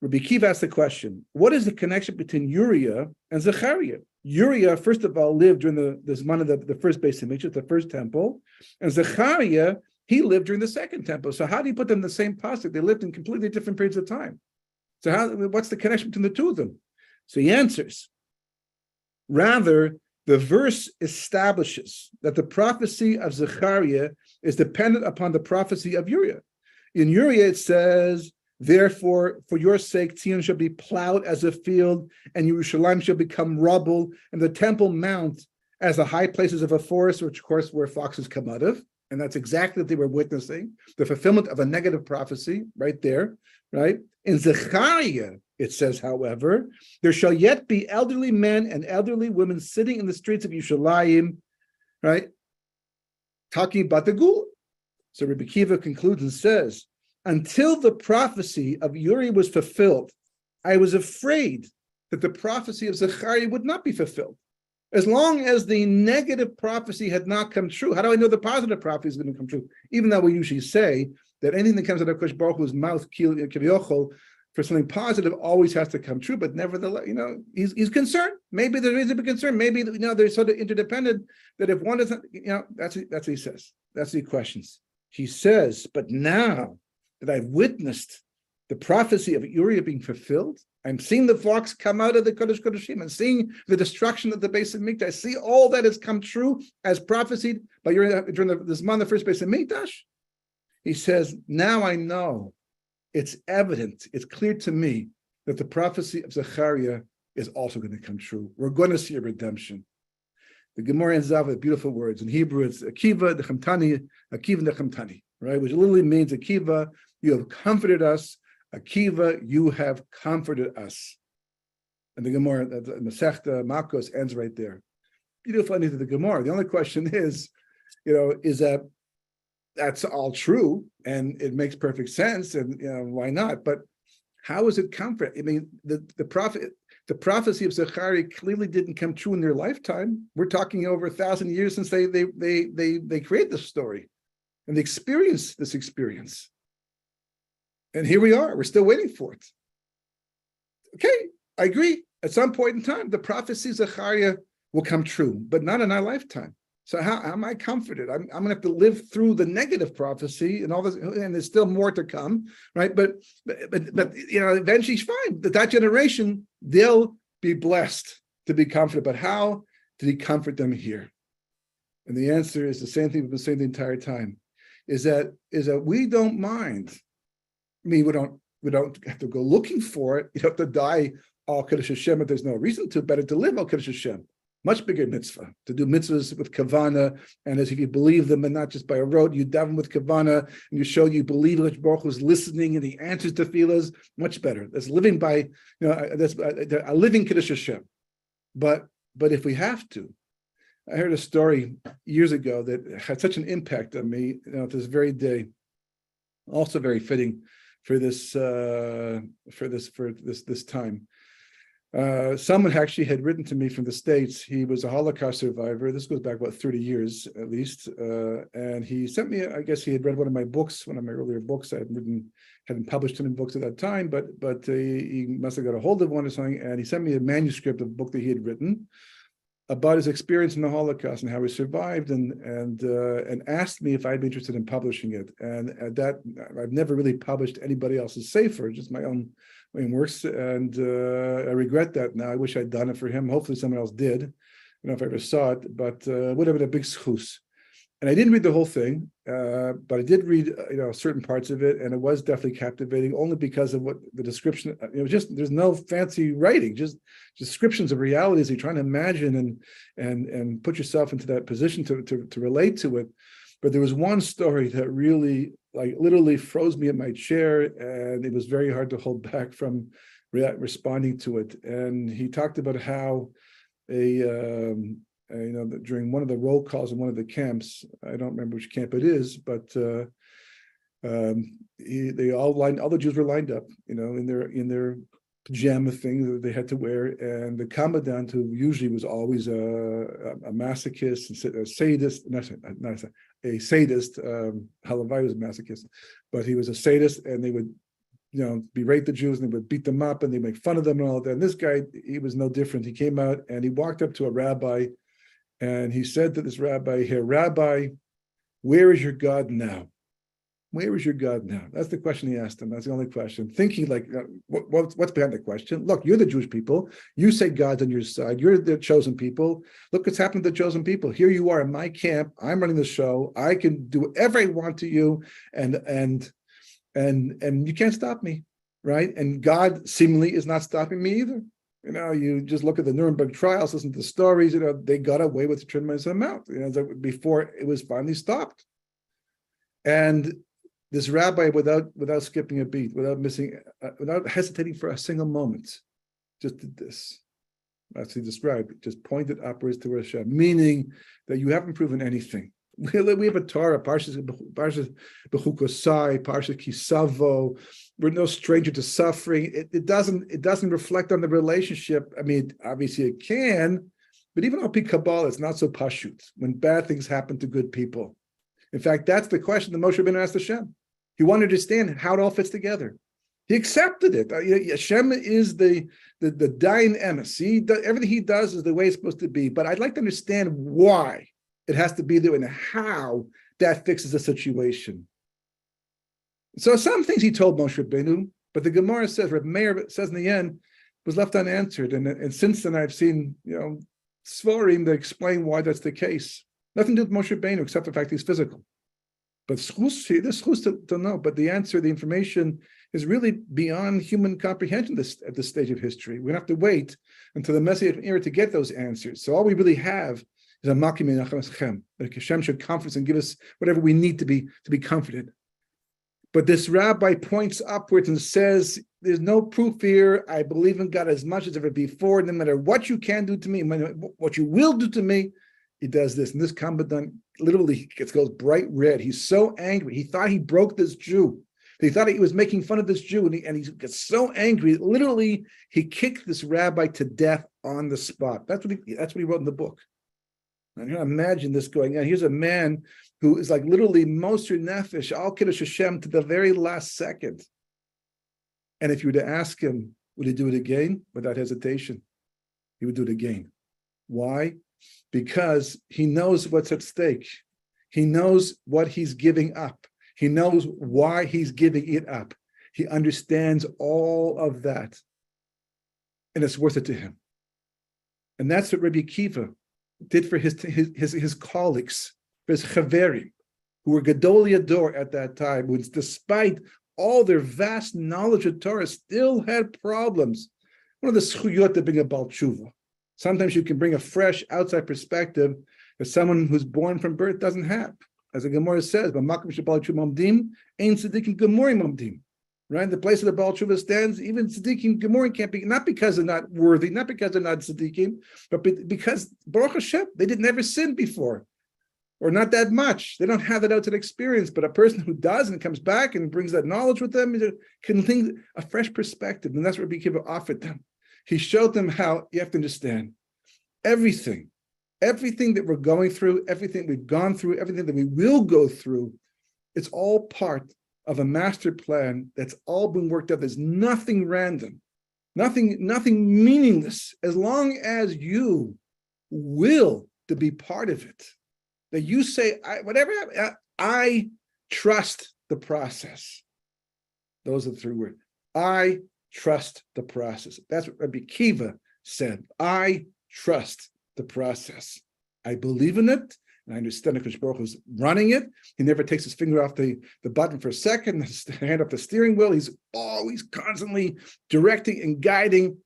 Rabbi Kiva asked the question, what is the connection between Uriah and Zechariah? Uriah, first of all, lived during the one of the first Beis Hamikdash, the first temple, and Zechariah, he lived during the second temple. So how do you put them in the same pasuk? They lived in completely different periods of time. So what's the connection between the two of them? So he answers, rather, the verse establishes that the prophecy of Zechariah is dependent upon the prophecy of Uriah. In Uriah, it says, therefore, for your sake, Zion shall be plowed as a field, and Yerushalayim shall become rubble, and the temple mount as the high places of a forest, which, of course, where foxes come out of. And that's exactly what they were witnessing, the fulfillment of a negative prophecy right there, right? In Zechariah, it says, however, there shall yet be elderly men and elderly women sitting in the streets of Yerushalayim, right? Talking about the Gula. So Rabbi Kiva concludes and says, until the prophecy of Uri was fulfilled, I was afraid that the prophecy of Zechariah would not be fulfilled. As long as the negative prophecy had not come true, how do I know the positive prophecy is going to come true? Even though we usually say that anything that comes out of Kosh Baruch Hu's mouth, Kivyochol, for something positive always has to come true, but nevertheless, he's concerned. Maybe there is a big concern. Maybe, they're sort of interdependent that if one doesn't, that's what he says. That's the questions. He says, but now that I've witnessed the prophecy of Uriah being fulfilled, I'm seeing the flocks come out of the Kodesh Kodeshim and seeing the destruction of the Beis Hamikdash. I see all that has come true as prophesied by Uriah during this month, the first Beis Hamikdash. He says, now I know, it's evident, it's clear to me that the prophecy of Zechariah is also going to come true. We're going to see a redemption. The Gemara ends up with beautiful words. In Hebrew, it's Akiva Nechamtani, Akiva Nechamtani, right? Which literally means, Akiva, you have comforted us. Akiva, you have comforted us. And the Gemara, the Masechta Makos ends right there. Beautiful ending to the Gemara. The only question is that that's all true and it makes perfect sense, and why not? But how is it comfort? I mean, the prophecy of Zechariah clearly didn't come true in their lifetime. We're talking over 1,000 years since they created this story and they experienced this experience. And here we are, we're still waiting for it. Okay, I agree. At some point in time, the prophecy of Zechariah will come true, but not in our lifetime. So how am I comforted? I'm going to have to live through the negative prophecy and all this, and there's still more to come, right? But eventually it's fine. That generation, they'll be blessed to be comforted. But how did he comfort them here? And the answer is the same thing we've been saying the entire time, is that we don't mind. I mean, we don't have to go looking for it. You don't have to die all Kiddush Hashem if there's no reason to. Better to live all Kiddush Hashem. Much bigger mitzvah, to do mitzvahs with kavana, and as if you believe them and not just by a rote, you daven with kavana, and you show you believe Hakadosh Baruch Hu is listening and He answers to tefillas. Much better. That's living by, that's a living Kiddush Hashem. But if we have to, I heard a story years ago that had such an impact on me, this very day, also very fitting for this time. Someone actually had written to me from the States. He was a Holocaust survivor. This goes back about 30 years at least. And he sent me, I guess he had read one of my books, one of my earlier books. I hadn't published him in books at that time, but he must have got a hold of one or something. And he sent me a manuscript of a book that he had written about his experience in the Holocaust and how he survived, and asked me if I'd be interested in publishing it. And at that, I've never really published anybody else's sefer, just my own works, and I regret that now. I wish I'd done it for him. Hopefully someone else did, if I ever saw it, but would have been a big schus. And I didn't read the whole thing, but I did read, certain parts of it, and it was definitely captivating, only because of what the description. There's no fancy writing, just descriptions of realities. You're trying to imagine and put yourself into that position to relate to it. But there was one story that really, literally froze me in my chair, and it was very hard to hold back from responding to it. And he talked about how during one of the roll calls in one of the camps, I don't remember which camp it is, but they all the Jews were lined up, in their pajama things that they had to wear, and the commandant, who usually was always a masochist, a sadist, a sadist, Halavai was a masochist, but he was a sadist, and they would berate the Jews, and they would beat them up and they make fun of them and all that. And this guy, he was no different. He came out and he walked up to a rabbi and he said to this rabbi here, Rabbi, where is your God now? Where is your God now? That's the question he asked him. That's the only question. Thinking like, what's behind the question? Look, you're the Jewish people. You say God's on your side. You're the chosen people. Look what's happened to the chosen people. Here you are in my camp. I'm running the show. I can do whatever I want to you, and you can't stop me, right? And God seemingly is not stopping me either. You just look at the Nuremberg trials, listen to the stories. They got away with a tremendous amount. Before it was finally stopped, and this rabbi, without skipping a beat, without hesitating for a single moment, just did this. As he described, just pointed upwards to Hashem, meaning that you haven't proven anything. We have a Torah, Parshas Bechukosai, Parshas Kisavo. We're no stranger to suffering. It doesn't reflect on the relationship. I mean, obviously it can, but even Al Pi Kabbalah, it's not so pashut when bad things happen to good people. In fact, that's the question that Moshe Rabbeinu asked Hashem. He wanted to understand how it all fits together. He accepted it. Hashem is the dying emes. Everything he does is the way it's supposed to be. But I'd like to understand why it has to be there and how that fixes the situation. So some things he told Moshe Rabbeinu, but the Gemara says, Rabbi Meir says in the end, was left unanswered. And since then I've seen, Svarim that explain why that's the case. Nothing to do with Moshe Rabbeinu except the fact he's physical. But there's schus to know. But the answer, the information is really beyond human comprehension at this stage of history. We have to wait until the Messianic era to get those answers. So all we really have is a makim menachem. That Hashem should comfort us and give us whatever we need to be comforted. But this rabbi points upwards and says, there's no proof here. I believe in God as much as ever before. No matter what you can do to me, what you will do to me, he does this. And this Kambadan literally goes bright red. He's so angry. He thought he broke this Jew. He thought he was making fun of this Jew. And he gets so angry. Literally, he kicked this rabbi to death on the spot. That's what he wrote in the book. And you can imagine this going on. Here's a man who is like literally Moser Nefesh, Al Kiddush Hashem to the very last second. And if you were to ask him, would he do it again? Without hesitation, he would do it again. Why? Because he knows what's at stake. He knows what he's giving up. He knows why he's giving it up. He understands all of that. And it's worth it to him. And that's what Rabbi Akiva did for his colleagues, for his chaverim, who were Gedolei Ador at that time, who despite all their vast knowledge of Torah still had problems. One of the schuyot to bring a Baal Tshuva. Sometimes you can bring a fresh outside perspective that someone who's born from birth doesn't have. As the Gemara says, right? The place of the Baal Tshuva stands, even Tzaddikim Gemorim can't be, not because they're not worthy, not because they're not Tzaddikim, but because Baruch Hashem, they did never sin before, or not that much. They don't have that outside experience, but a person who does and comes back and brings that knowledge with them can think a fresh perspective, and that's what Rabbi Akiva offered them. He showed them how you have to understand everything that we're going through, everything we've gone through, everything that we will go through, it's all part of a master plan that's all been worked out. There's nothing random, nothing meaningless, as long as you will to be part of it. That you say, I trust the process. Those are the three words. I trust the process. That's what Rabbi Akiva said. I trust the process. I believe in it, and I understand that Kadosh Baruch Hu is running it. He never takes his finger off the button for a second, his hand off the steering wheel. He's always constantly directing and guiding.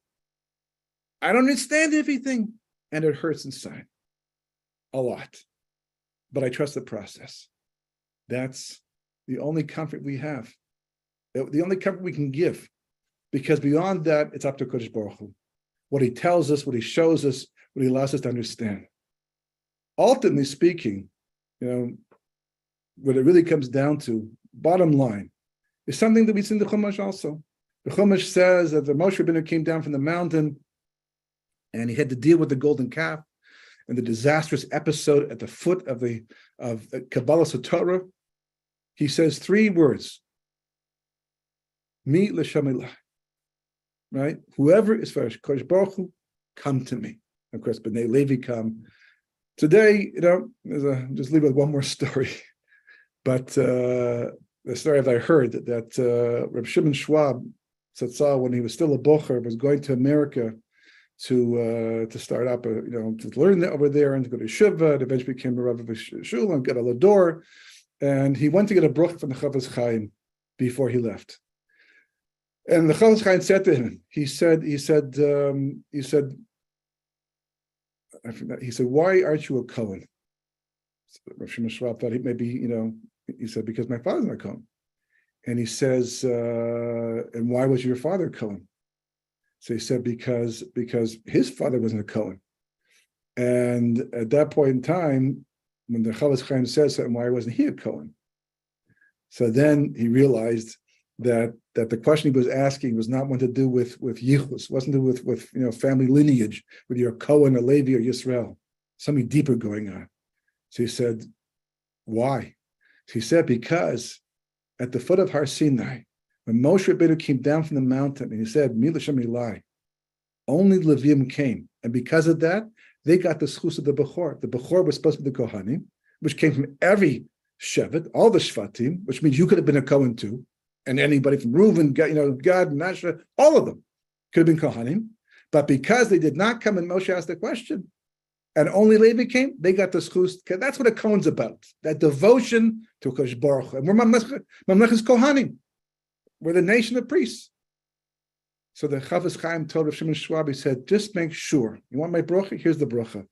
I don't understand everything, and it hurts inside a lot. But I trust the process. That's the only comfort we have, the only comfort we can give. Because beyond that, it's up to Kadosh Baruch Hu. What he tells us, what he shows us, what he allows us to understand. Ultimately speaking, what it really comes down to, bottom line, is something that we see in the Chumash also. The Chumash says that the Moshe Rabbeinu came down from the mountain and he had to deal with the golden calf and the disastrous episode at the foot of Kabbalah Torah. He says three words. Me l'shem elai. Right? Whoever is for Kodesh Baruch Hu, come to me. Of course, B'nai Levi come. Today, just leave with one more story. But the story that I heard that Reb Shimon Schwab Zatzal, when he was still a bocher, was going to America to start up, to learn over there and to go to Shiva, and eventually became a Rav of Shul and got a Lador. And he went to get a bruch from the Chafetz Chaim before he left. And the Chafetz Chaim said to him, he said, why aren't you a Cohen? So Rav Shimon Schwab thought he maybe, he said, because my father's not a Cohen. And he says, and why was your father a Cohen? So he said, because his father wasn't a Cohen. And at that point in time, when the Chafetz Chaim says something, why wasn't he a Cohen? So then he realized that the question he was asking was not one to do with yichus, wasn't to do with family lineage, whether you're a Cohen, a Levi, or Yisrael, something deeper going on. So he said, why? So he said, because at the foot of Har Sinai, when Moshe Rabbeinu came down from the mountain and he said, Mi l'shem elai, only Levim came. And because of that, they got the schus of the Bechor. The Bechor was supposed to be the Kohanim, which came from every Shevet, all the Shvatim, which means you could have been a Kohen too. And anybody from Reuven, Gad, Mashra, all of them could have been Kohanim. But because they did not come and Moshe asked the question, and only Levi came, they got the schus. That's what a Kohen's about, that devotion to Kodesh Baruch Hu. And we're Mamlechus Kohanim. We're the nation of priests. So the Chafetz Chaim told Rav Shimon Schwab, he said, just make sure. You want my bracha? Here's the bracha.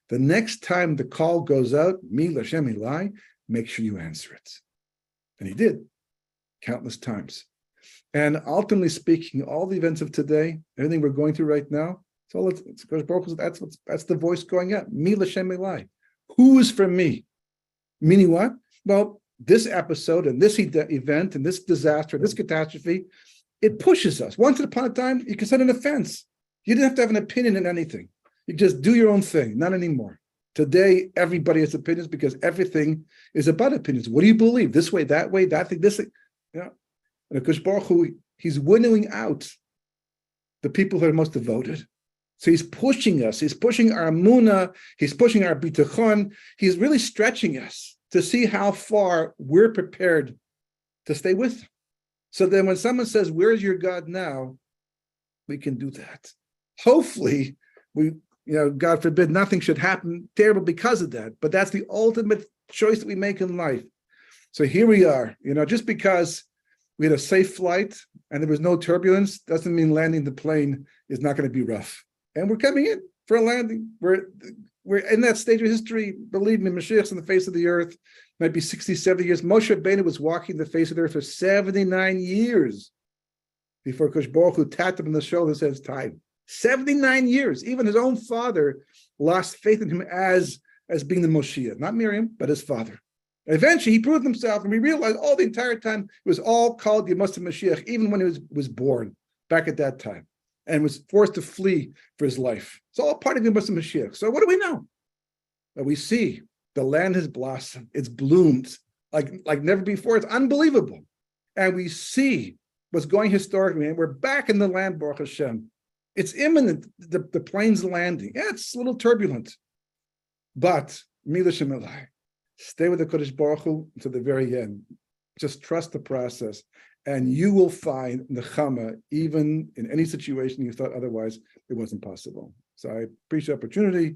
The next time the call goes out, Mi l'shem elai, make sure you answer it. And he did, countless times. And ultimately speaking, all the events of today, everything we're going through right now, that's the voice going out. Mi l'shem elai. Who is for me? Meaning what? Well, this episode and this event and this disaster, this catastrophe, it pushes us. Once upon a time, you could set an offense. You didn't have to have an opinion in anything. You just do your own thing, not anymore. Today, everybody has opinions because everything is about opinions. What do you believe? This way, that thing, this thing. And Akash Baruch Hu, he's winnowing out the people who are most devoted. So he's pushing us. He's pushing our emunah. He's pushing our bitachon. He's really stretching us to see how far we're prepared to stay with him. So then when someone says, where's your God now? We can do that. Hopefully, God forbid, nothing should happen terrible because of that. But that's the ultimate choice that we make in life. So here we are, just because we had a safe flight and there was no turbulence, doesn't mean landing the plane is not going to be rough. And we're coming in for a landing. We're in that stage of history. Believe me, Mashiach's on the face of the earth. Might be 60, 70 years. Moshe Rabbeinu was walking the face of the earth for 79 years before Kodesh Baruch Hu tapped him on the shoulder and said, it's time. 79 years. Even his own father lost faith in him as being the Moshiach. Not Miriam, but his father. Eventually, he proved himself, and we realized all the entire time it was all called the Yemasa Mashiach, even when he was born, back at that time, and was forced to flee for his life. It's all part of the Yemasa Mashiach. So what do we know? Well, we see the land has blossomed. It's bloomed like never before. It's unbelievable. And we see what's going historically, and we're back in the land, Baruch Hashem. It's imminent, the plane's landing. Yeah, it's a little turbulent. But, Mi l'shem elai, stay with the Kodesh Baruch Hu to the very end. Just trust the process, and you will find nechama, even in any situation you thought otherwise it wasn't possible. So I appreciate the opportunity.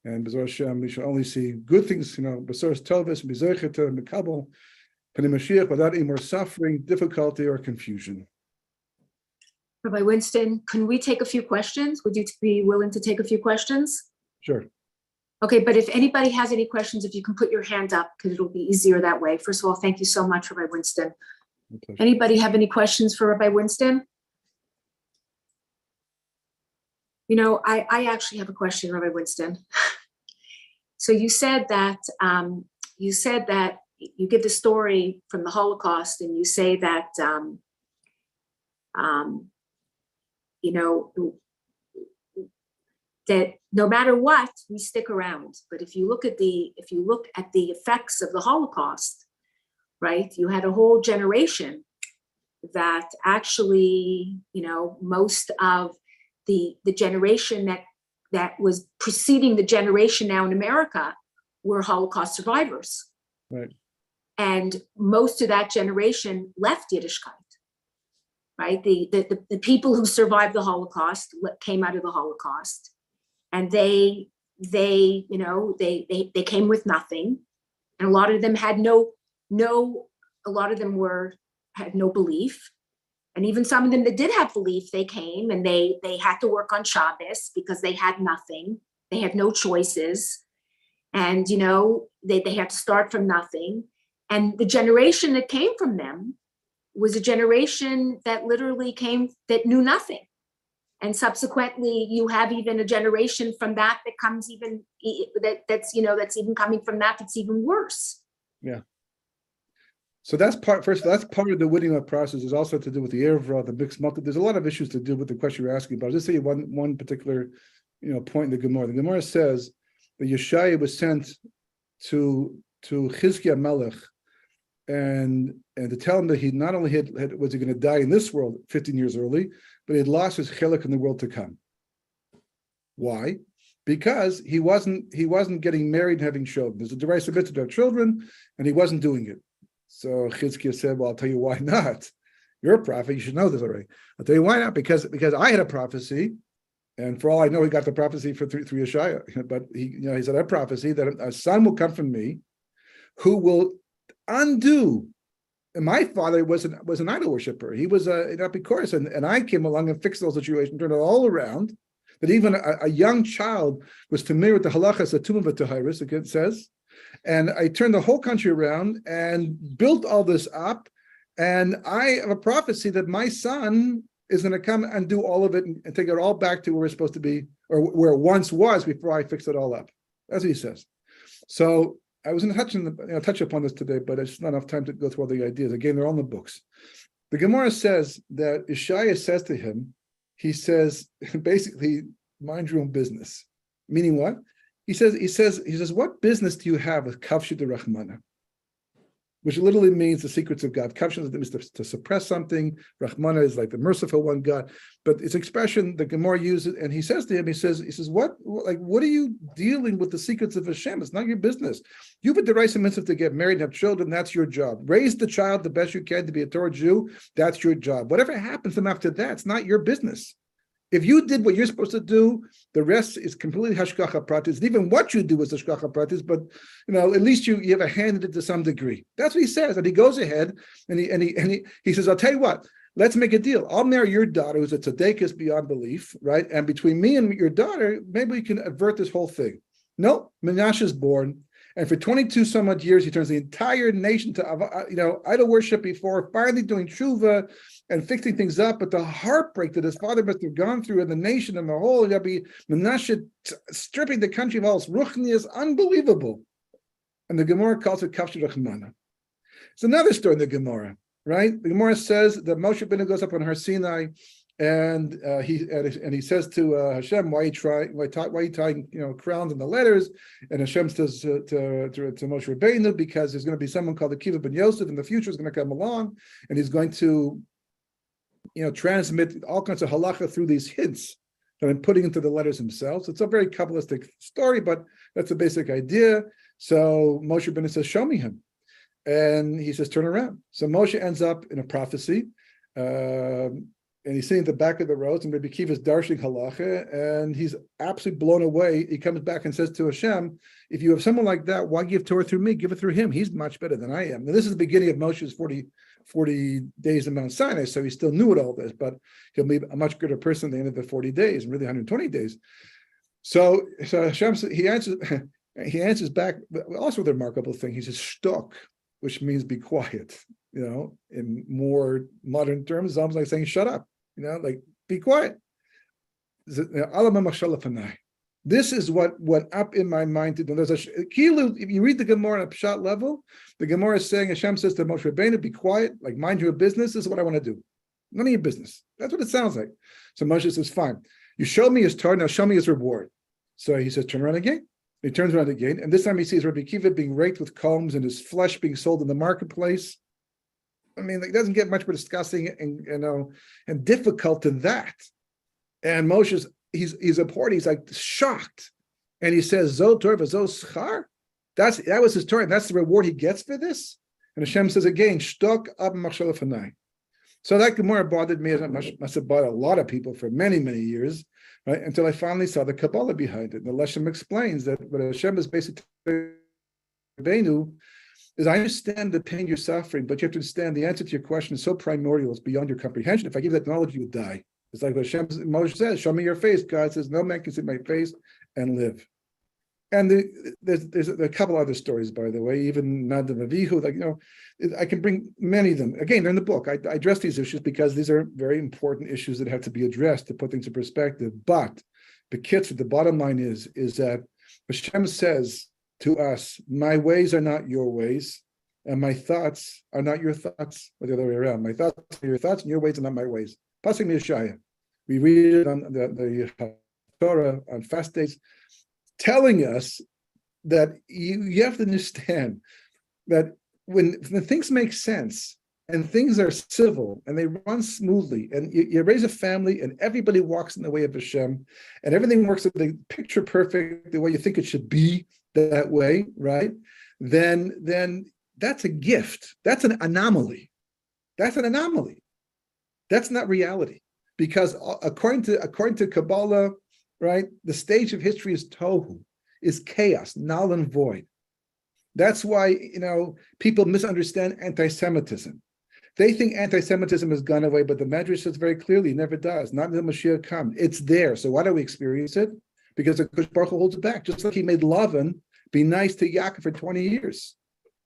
And B'ezras Hashem, we shall only see good things, B'soros Tovos, B'zocheh to Mekabel, Pnei Mashiach, without any more suffering, difficulty, or confusion. Rabbi Winston, can we take a few questions? Would you be willing to take a few questions? Sure. Okay, but if anybody has any questions, if you can put your hand up, because it'll be easier that way. First of all, thank you so much, Rabbi Winston. Anybody have any questions for Rabbi Winston? I actually have a question, Rabbi Winston. So you said that you give the story from the Holocaust, and you say that that no matter what, we stick around. But if you look at the effects of the Holocaust, right? You had a whole generation that actually, most of the generation that was preceding the generation now in America were Holocaust survivors. Right. And most of that generation left Yiddishkeit, right? The people who survived the Holocaust came out of the Holocaust, and they came with nothing. And a lot of them had had no belief. And even some of them that did have belief, they came and they had to work on Shabbos because they had nothing. They had no choices. And, they had to start from nothing. And the generation that came from them was a generation that literally that knew nothing. And subsequently, you have even a generation from that comes even, that's even coming from that's even worse. Yeah. So that's part of the winning process is also to do with the erva, the mixed multi. There's a lot of issues to do with the question you're asking about. I'll just say one particular, point in the Gemara. The Gemara says that Yeshaya was sent to Chizkiah Melech and to tell him that he not only was he going to die in this world 15 years early, but he had lost his chelik in the world to come. Why? Because he wasn't getting married and having children. There's a derisive mitzvah to have children, and he wasn't doing it. So Chizkiah said, well, I'll tell you why not. You're a prophet. You should know this already. I'll tell you why not. Because I had a prophecy, and for all I know, he got the prophecy through Yeshaya. But he said a prophecy that a son will come from me, who will undo. And my father was an idol worshiper. He was an epicurus, and I came along and fixed the situation, turned it all around. That even a young child was familiar with the halachas of tumah v'tahiris, it says. And I turned the whole country around and built all this up. And I have a prophecy that my son is going to come and do all of it and take it all back to where we're supposed to be, or where it once was before I fixed it all up. That's what he says. So I was going to touch upon this today, but it's not enough time to go through all the ideas. Again, they're all in the books. The Gemara says that Ishaya says to him, he says, basically, mind your own business. Meaning what? He says, what business do you have with kavshut Rahmana? Which literally means the secrets of God. Kavshut is to suppress something. Rahmana is like the merciful one, God. But it's an expression the Gemara uses, and he says to him, he says, what are you dealing with the secrets of Hashem? It's not your business. You have a derisive mitzvah to get married and have children. That's your job. Raise the child the best you can to be a Torah Jew. That's your job. Whatever happens to them after that, it's not your business. If you did what you're supposed to do, the rest is completely hashgacha pratis. And even what you do is hashgacha pratis, but at least you have a hand in it to some degree. That's what he says. And he goes ahead and he says, I'll tell you what, let's make a deal. I'll marry your daughter, who's a tzaddikus beyond belief, right? And between me and your daughter, maybe we can avert this whole thing. No, Menashe is born. And for 22 some odd years, he turns the entire nation to idol worship before finally doing tshuva and fixing things up. But the heartbreak that his father must have gone through in the nation and the whole Rabbi Menashe stripping the country of all its ruchni is unbelievable. And the Gemara calls it kavshut Rahmana. It's another story in the Gemara, right? The Gemara says that Moshe Rabbeinu goes up on Har Sinai, and he says to Hashem, why are you tying crowns in the letters? And Hashem says to Moshe Rabbeinu, because there's going to be someone called Akiva ben Yosef in the future is going to come along, and he's going to transmit all kinds of halacha through these hints that I'm putting into the letters themselves. It's a very Kabbalistic story, but that's the basic idea. So Moshe Rabbeinu says, show me him. And he says, turn around. So Moshe ends up in a prophecy, and he's sitting at the back of the rows, and Rabbi Akiva is darshaning halacha, and he's absolutely blown away. He comes back and says to Hashem, if you have someone like that, why give Torah through me? Give it through him. He's much better than I am. Now, this is the beginning of Moshe's 40 days in Mount Sinai, so he still knew all this, but he'll be a much greater person at the end of the 40 days, and really 120 days. So Hashem, he answers back, also with a remarkable thing. He says, shtok, which means be quiet. In more modern terms, it's almost like saying, shut up, like be quiet. This is what went up in my mind to do. There's if you read the Gemara on a pshat level, the Gemara is saying, Hashem says to Moshe Rabbeinu, be quiet, like mind your business. This is what I want to do. None of your business. That's what it sounds like. So Moshe says, fine. You showed me his Torah, now show me his reward. So he says, turn around again. He turns around again, and this time he sees Rabbi Akiva being raked with combs and his flesh being sold in the marketplace. I mean, it doesn't get much more disgusting and difficult than that. And Moshe's he's abhorred. He's like shocked, and he says, "Zo Torah v'zo schar." That was his Torah. And that's the reward he gets for this. And Hashem says again, "Shtok ab machshel lefanai." So that Gemara bothered me. It must have bothered a lot of people for many, many years, right? Until I finally saw the Kabbalah behind it. And the Leshem explains that what Hashem is basically Benu is, I understand the pain you're suffering, but you have to understand the answer to your question is so primordial, it's beyond your comprehension. If I give that knowledge, you would die. It's like what Moshe says, show me your face. God says, no man can see my face and live. And there's a couple other stories, by the way, even Nadav Avihu, I can bring many of them. Again, they're in the book. I address these issues because these are very important issues that have to be addressed to put things in perspective. But the bottom line is that Hashem says to us, my ways are not your ways, and my thoughts are not your thoughts, or the other way around. My thoughts are your thoughts, and your ways are not my ways. Pasuk Yeshaya. We read it on the Torah on fast days, telling us that you have to understand that when things make sense and things are civil and they run smoothly, and you raise a family and everybody walks in the way of Hashem, and everything works at the picture perfect, the way you think it should be that way, right? Then that's a gift. That's an anomaly. That's an anomaly. That's not reality. Because according to Kabbalah, right, the stage of history is tohu, is chaos, null and void. That's why people misunderstand anti-Semitism. They think anti-Semitism has gone away, but the Medrash says very clearly, it never does. Not until Mashiach comes. It's there. So why do we experience it? Because the Kosh Baruch Hu holds it back. Just like he made Lavan be nice to Yaakov for 20 years,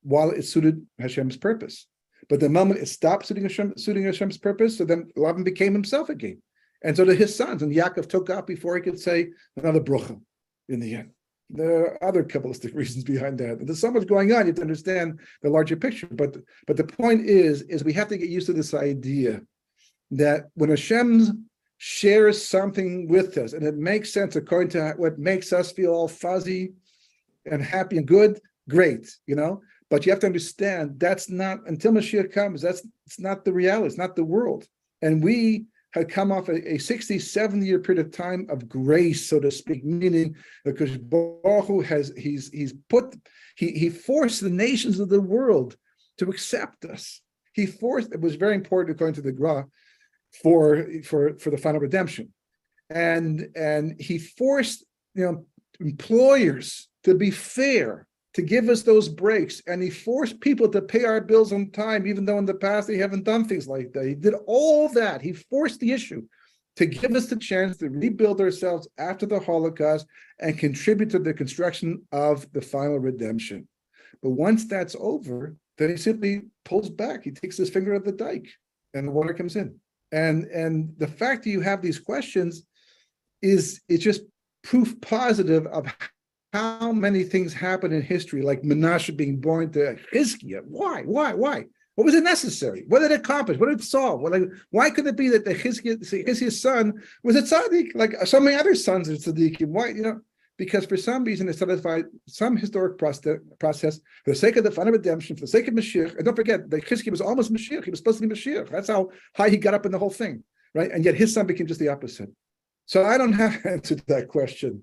while it suited Hashem's purpose. But the moment it stopped suiting Hashem's purpose, so then Lavan became himself again. And so did his sons. And Yaakov took off before he could say another bracha in the end. There are other Kabbalistic reasons behind that. There's so much going on. You have to understand the larger picture. But the point is we have to get used to this idea that when Hashem shares something with us and it makes sense according to what makes us feel all fuzzy and happy and good, great, But you have to understand that's not, until Mashiach comes, it's not the reality, it's not the world. And we had come off a 60, 70-year period of time of grace, so to speak, meaning because Baruch Hu he forced the nations of the world to accept us. It was very important according to the Gra for the final redemption. And he forced employers to be fair, to give us those breaks, and he forced people to pay our bills on time, even though in the past they haven't done things like that. He did all that. He forced the issue to give us the chance to rebuild ourselves after the Holocaust and contribute to the construction of the final redemption. But once that's over, then he simply pulls back. He takes his finger out of the dike, and the water comes in. And the fact that you have these questions is just proof positive of how many things happen in history, like Menashe being born to Chizkiah. Why? What was it necessary? What did it accomplish? What did it solve? Why could it be that the Chizkiah's son was a tzaddik, like so many other sons of tzaddikim? Why? Because for some reason it satisfied some historic process for the sake of the final redemption, for the sake of Mashiach. And don't forget, that Chizkiah was almost Mashiach. He was supposed to be Mashiach. That's how high he got up in the whole thing, right? And yet his son became just the opposite. So I don't have an answer to that question.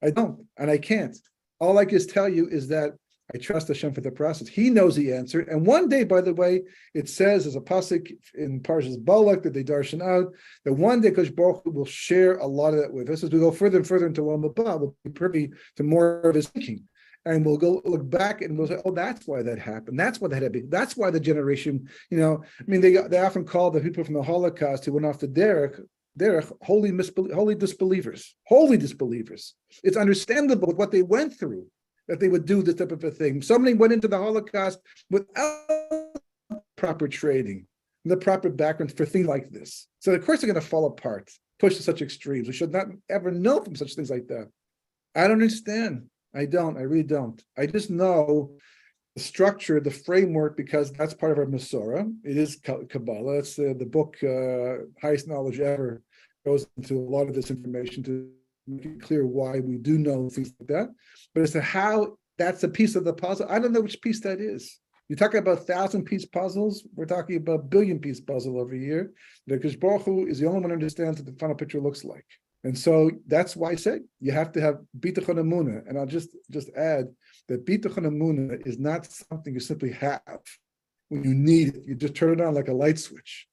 I don't, and I can't. All I can tell you is that I trust Hashem for the process. He knows the answer. And one day, by the way, it says, as a pasuk in Parshas Balak that they darshan out, that one day Kosh Baruch Hu will share a lot of that with us as we go further and further into Olam Haba. We'll be privy to more of his thinking. And we'll go look back and we'll say, oh, that's why that happened. That's why that happened. That's why the generation, they often call the people from the Holocaust who went off the derech, they're holy disbelievers. It's understandable with what they went through that they would do this type of a thing. Somebody went into the Holocaust without proper training, the proper background for things like this. So of course they're going to fall apart, pushed to such extremes. We should not ever know from such things like that. I don't understand. I really don't. I just know the structure, the framework, because that's part of our Masorah. It is Kabbalah. It's the book, Highest Knowledge Ever, goes into a lot of this information to make it clear why we do know things like that. But as to how that's a piece of the puzzle, I don't know which piece that is. You talk about 1,000-piece puzzles, we're talking about billion-piece puzzle over here. The Kadosh Baruch Hu is the only one who understands what the final picture looks like. And so that's why I say you have to have bitachon emunah. And I'll just add that bitachon emunah is not something you simply have when you need it. You just turn it on like a light switch.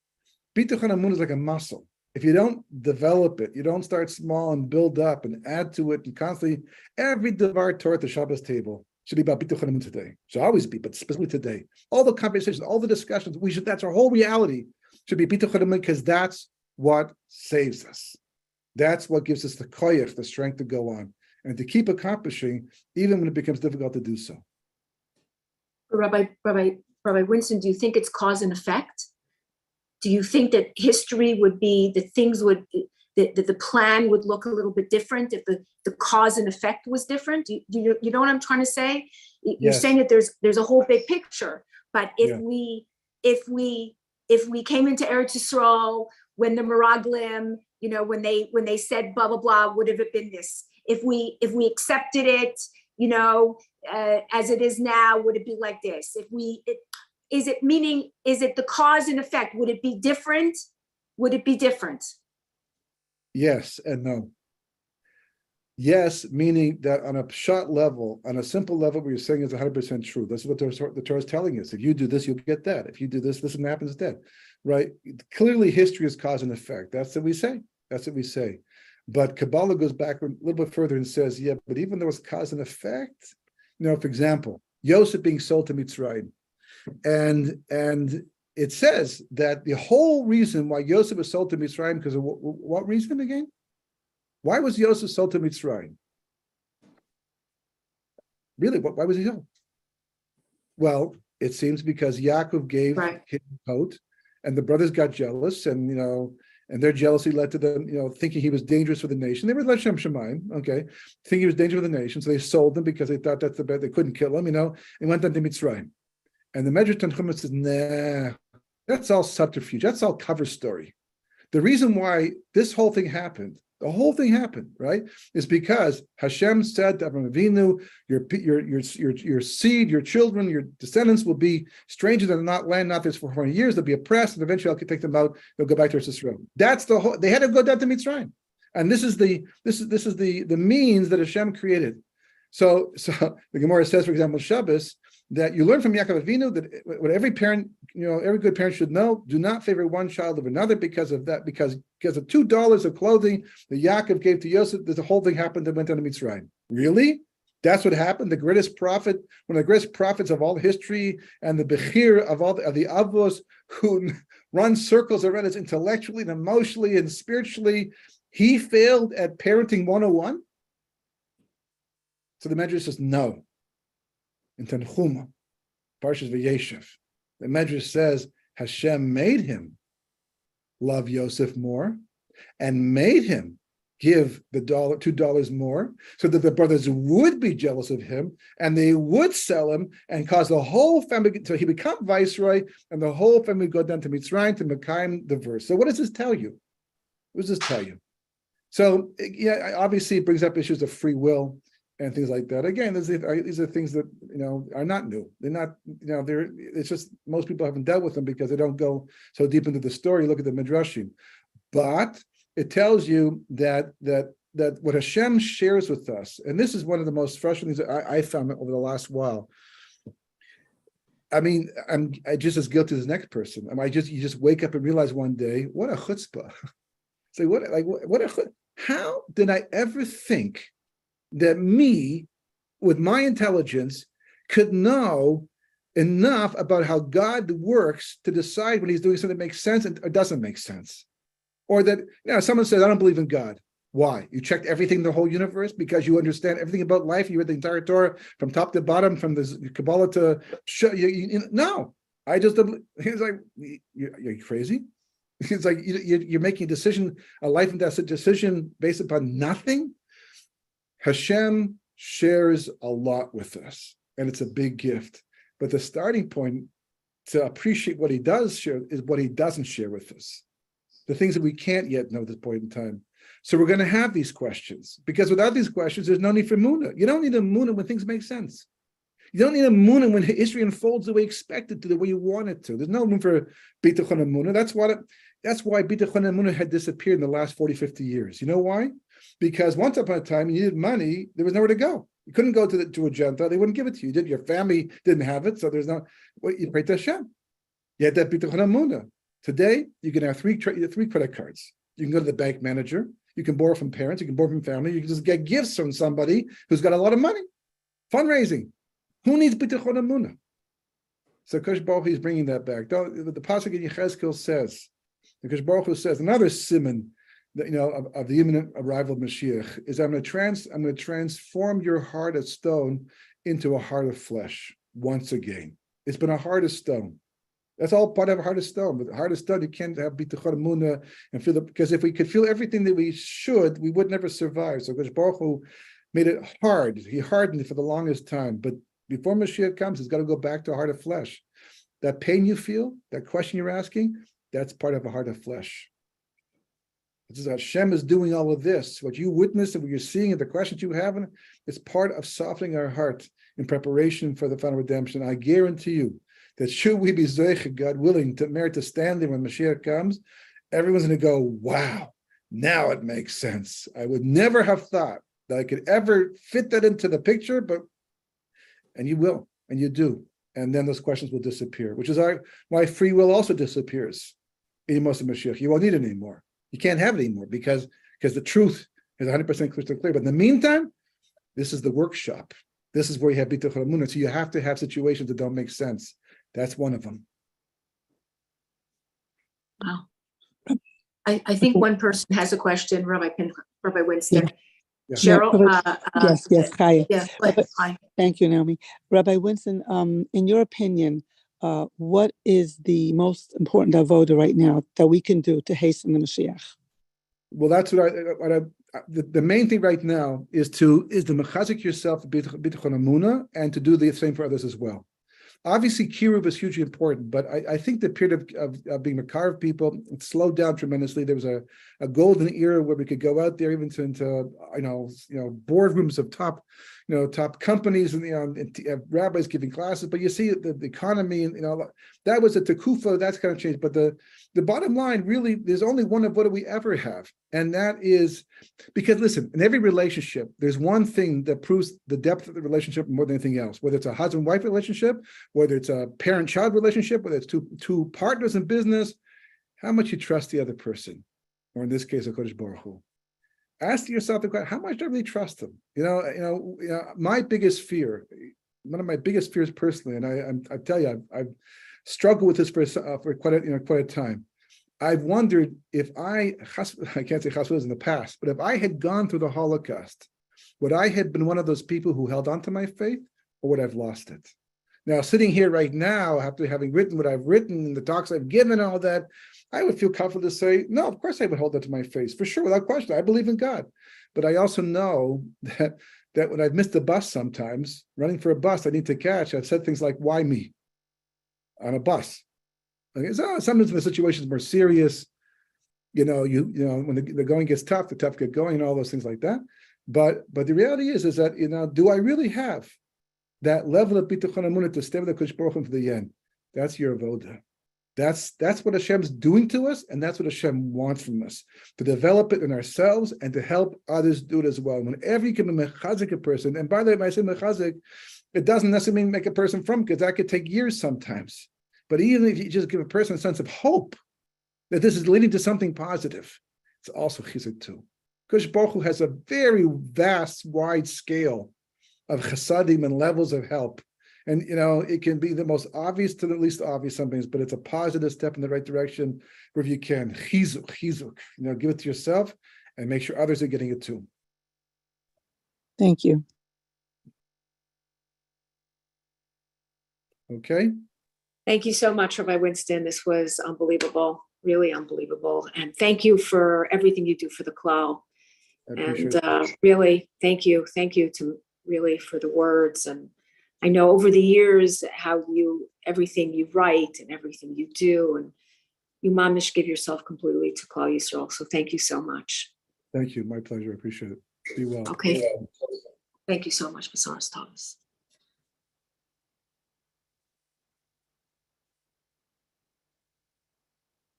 Bitachon emunah is like a muscle. If you don't develop it, you don't start small and build up and add to it and constantly, every Devar Torah at the Shabbos table should be about bitachon emunah today. Should always be, but specifically today. All the conversations, all the discussions, that's our whole reality, should be bitachon emunah, because that's what saves us. That's what gives us the koyach, the strength to go on and to keep accomplishing, even when it becomes difficult to do so. Rabbi Winston, do you think it's cause and effect? Do you think that history would be, that things would, that the plan would look a little bit different if the cause and effect was different? Do you know what I'm trying to say? You're saying that there's a whole big picture, but if we came into Eretz Yisrael when the Meraglim, when they said blah blah blah, would have it been this? If we accepted it, as it is now, would it be like this? Is it the cause and effect? Would it be different? Would it be different? Yes and no. Yes, meaning that on a pshat level, on a simple level, what you're saying is 100% true. This is what the Torah is telling us. If you do this, you'll get that. If you do this, and happens instead, right? Clearly, history is cause and effect. That's what we say. But Kabbalah goes back a little bit further and says, yeah, but even though it's cause and effect, for example, Yosef being sold to Mitzrayim, and it says that the whole reason why Yosef was sold to Mitzrayim, because of what reason again? Why was Yosef sold to Mitzrayim? Really, why was he sold? Well, it seems because Yaakov gave him a coat, and the brothers got jealous, and their jealousy led to them, thinking he was dangerous for the nation. They were Lechem Shemaim, thinking he was dangerous for the nation, so they sold him because they thought that's the best. They couldn't kill him, and went on to Mitzrayim. And the Medrash Tanchuma says, nah, that's all subterfuge. That's all cover story. The reason why this whole thing happened, right, is because Hashem said to Avraham Avinu, your seed, your children, your descendants will be strangers in not land, not this for 40 years. They'll be oppressed, and eventually I'll take them out. They'll go back to Eretz Yisrael. That's the whole. They had to go down to Mitzrayim, and this is the means that Hashem created. So the Gemara says, for example, Shabbos, that you learn from Yaakov Avinu that what every parent, every good parent should know: do not favor one child over another because of that, because of $2 of clothing that Yaakov gave to Yosef. The whole thing happened that went down to Mitzrayim. Really? That's what happened. The greatest prophet, one of the greatest prophets of all history, and the Bechir of the Avos, who run circles around us intellectually and emotionally and spiritually, he failed at parenting 101. So the Medrash says no. In Tanchuma, Parshas Vayeshev, the Medrash says Hashem made him love Yosef more and made him give the $2 more so that the brothers would be jealous of him and they would sell him and cause the whole family, so he become viceroy and the whole family would go down to Mitzrayim to Mekayim the verse. So what does this tell you? What does this tell you? So obviously it brings up issues of free will and things like that. Again, these are things that are not new. They're not, it's just most people haven't dealt with them because they don't go so deep into the story. Look at the Midrashim. But it tells you that what Hashem shares with us, and this is one of the most frustrating things that I found over the last while. I mean, I'm just as guilty as the next person. You just wake up and realize one day, what a chutzpah. Say, how did I ever think that me, with my intelligence, could know enough about how God works to decide when he's doing something that makes sense or doesn't make sense? Or that, someone says, I don't believe in God. Why? You checked everything in the whole universe because you understand everything about life. You read the entire Torah from top to bottom, from the Kabbalah to... No, I just don't. He's like, you're crazy? It's like you're making a decision, a life and death decision based upon nothing. Hashem shares a lot with us, and it's a big gift. But the starting point to appreciate what he does share is what he doesn't share with us, the things that we can't yet know at this point in time. So we're going to have these questions, because without these questions, there's no need for Munah. You don't need a Munah when things make sense. You don't need a emunah when history unfolds the way you expect it to, the way you want it to. There's no room for bitachon emunah. That's why bitachon emunah had disappeared in the last 40, 50 years. You know why? Because once upon a time, you needed money, there was nowhere to go. You couldn't go to a Gentile, they wouldn't give it to you. Your family didn't have it, so there's no, you pray to Hashem. You had that bitachon emunah. Today, you can have three credit cards. You can go to the bank manager, you can borrow from parents, you can borrow from family, you can just get gifts from somebody who's got a lot of money. Fundraising. Who needs bitachon emunah? So Kosh Baruch Hu is bringing that back. The pasuk in Yechezkel says, the Kosh Baruch Hu says, another simon, of the imminent arrival of Mashiach is I'm going to transform your heart of stone into a heart of flesh once again. It's been a heart of stone. That's all part of a heart of stone. But the heart of stone, you can't have bitachon emunah and feel it, because if we could feel everything that we should, we would never survive. So Kosh Baruch Hu made it hard. He hardened it for the longest time. But before Mashiach comes, it's got to go back to a heart of flesh. That pain you feel, that question you're asking, that's part of a heart of flesh. This is Hashem is doing all of this. What you witness and what you're seeing and the questions you have, it's part of softening our heart in preparation for the final redemption. I guarantee you that should we be zoich, God willing, to merit to stand there when Mashiach comes, everyone's going to go, wow, now it makes sense. I would never have thought that I could ever fit that into the picture, and you will, and you do. And then those questions will disappear, which is why free will also disappears in Moshe Mashiach. You won't need it anymore. You can't have it anymore because the truth is 100% crystal clear. But in the meantime, this is the workshop. This is where you have bitachon emunah. So you have to have situations that don't make sense. That's one of them. Wow. I think one person has a question, Rabbi Winston. Yeah. Yeah. Cheryl? Yes, hi. Yes, hi. Thank you, Naomi. Rabbi Winston, in your opinion, what is the most important avoda right now that we can do to hasten the Mashiach? Well, that's the main thing right now is to mechazik yourself bitachon emunah and to do the same for others as well. Obviously, kiruv is hugely important, but I think the period of being makar people slowed down tremendously. There was a golden era where we could go out there even into boardrooms of top companies and rabbis giving classes. But you see the economy and that was a tekufa. That's kind of changed. But the bottom line, really, there's only one of what we ever have, and that is because listen, in every relationship, there's one thing that proves the depth of the relationship more than anything else. Whether it's a husband-wife relationship, whether it's a parent-child relationship, whether it's two partners in business, how much you trust the other person, or in this case, HaKadosh Baruch Hu. Ask yourself the question: how much do I really trust him? My biggest fear, one of my biggest fears personally, and I tell you, I've struggled with this for quite a time. I've wondered if I can't say chas in the past, but if I had gone through the Holocaust, would I have been one of those people who held on to my faith, or would I have lost it? Now, sitting here right now, after having written what I've written and the talks I've given and all that, I would feel comfortable to say, no, of course I would hold on to my faith, for sure, without question. I believe in God. But I also know that when I've missed a bus sometimes, running for a bus I need to catch, I've said things like, why me on a bus? Sometimes the situation is more serious, when the going gets tough, the tough get going, and all those things like that. But the reality is that, do I really have that level of bitachon emunah to stay with the Kodesh Baruch Hu to the end? That's your avoda. That's what Hashem's doing to us, and that's what Hashem wants from us, to develop it in ourselves and to help others do it as well. Whenever you can mechazik a person, and by the way, when I say mechazik, it doesn't necessarily mean make a person from, because that could take years sometimes. But even if you just give a person a sense of hope that this is leading to something positive, it's also chizuk too. Kodesh Baruch Hu has a very vast, wide scale of chasadim and levels of help. And, it can be the most obvious to the least obvious sometimes, but it's a positive step in the right direction wherever you can. Chizuk. Give it to yourself and make sure others are getting it too. Thank you. Okay. Thank you so much, Rabbi Winston. This was unbelievable, really unbelievable. And thank you for everything you do for the Klal. And really, thank you for the words. And I know over the years how everything you write and everything you do, and you mamish give yourself completely to Klal Yisrael. So thank you so much. Thank you. My pleasure. I appreciate it. Be well. Okay. Thank you so much, Basaras Thomas.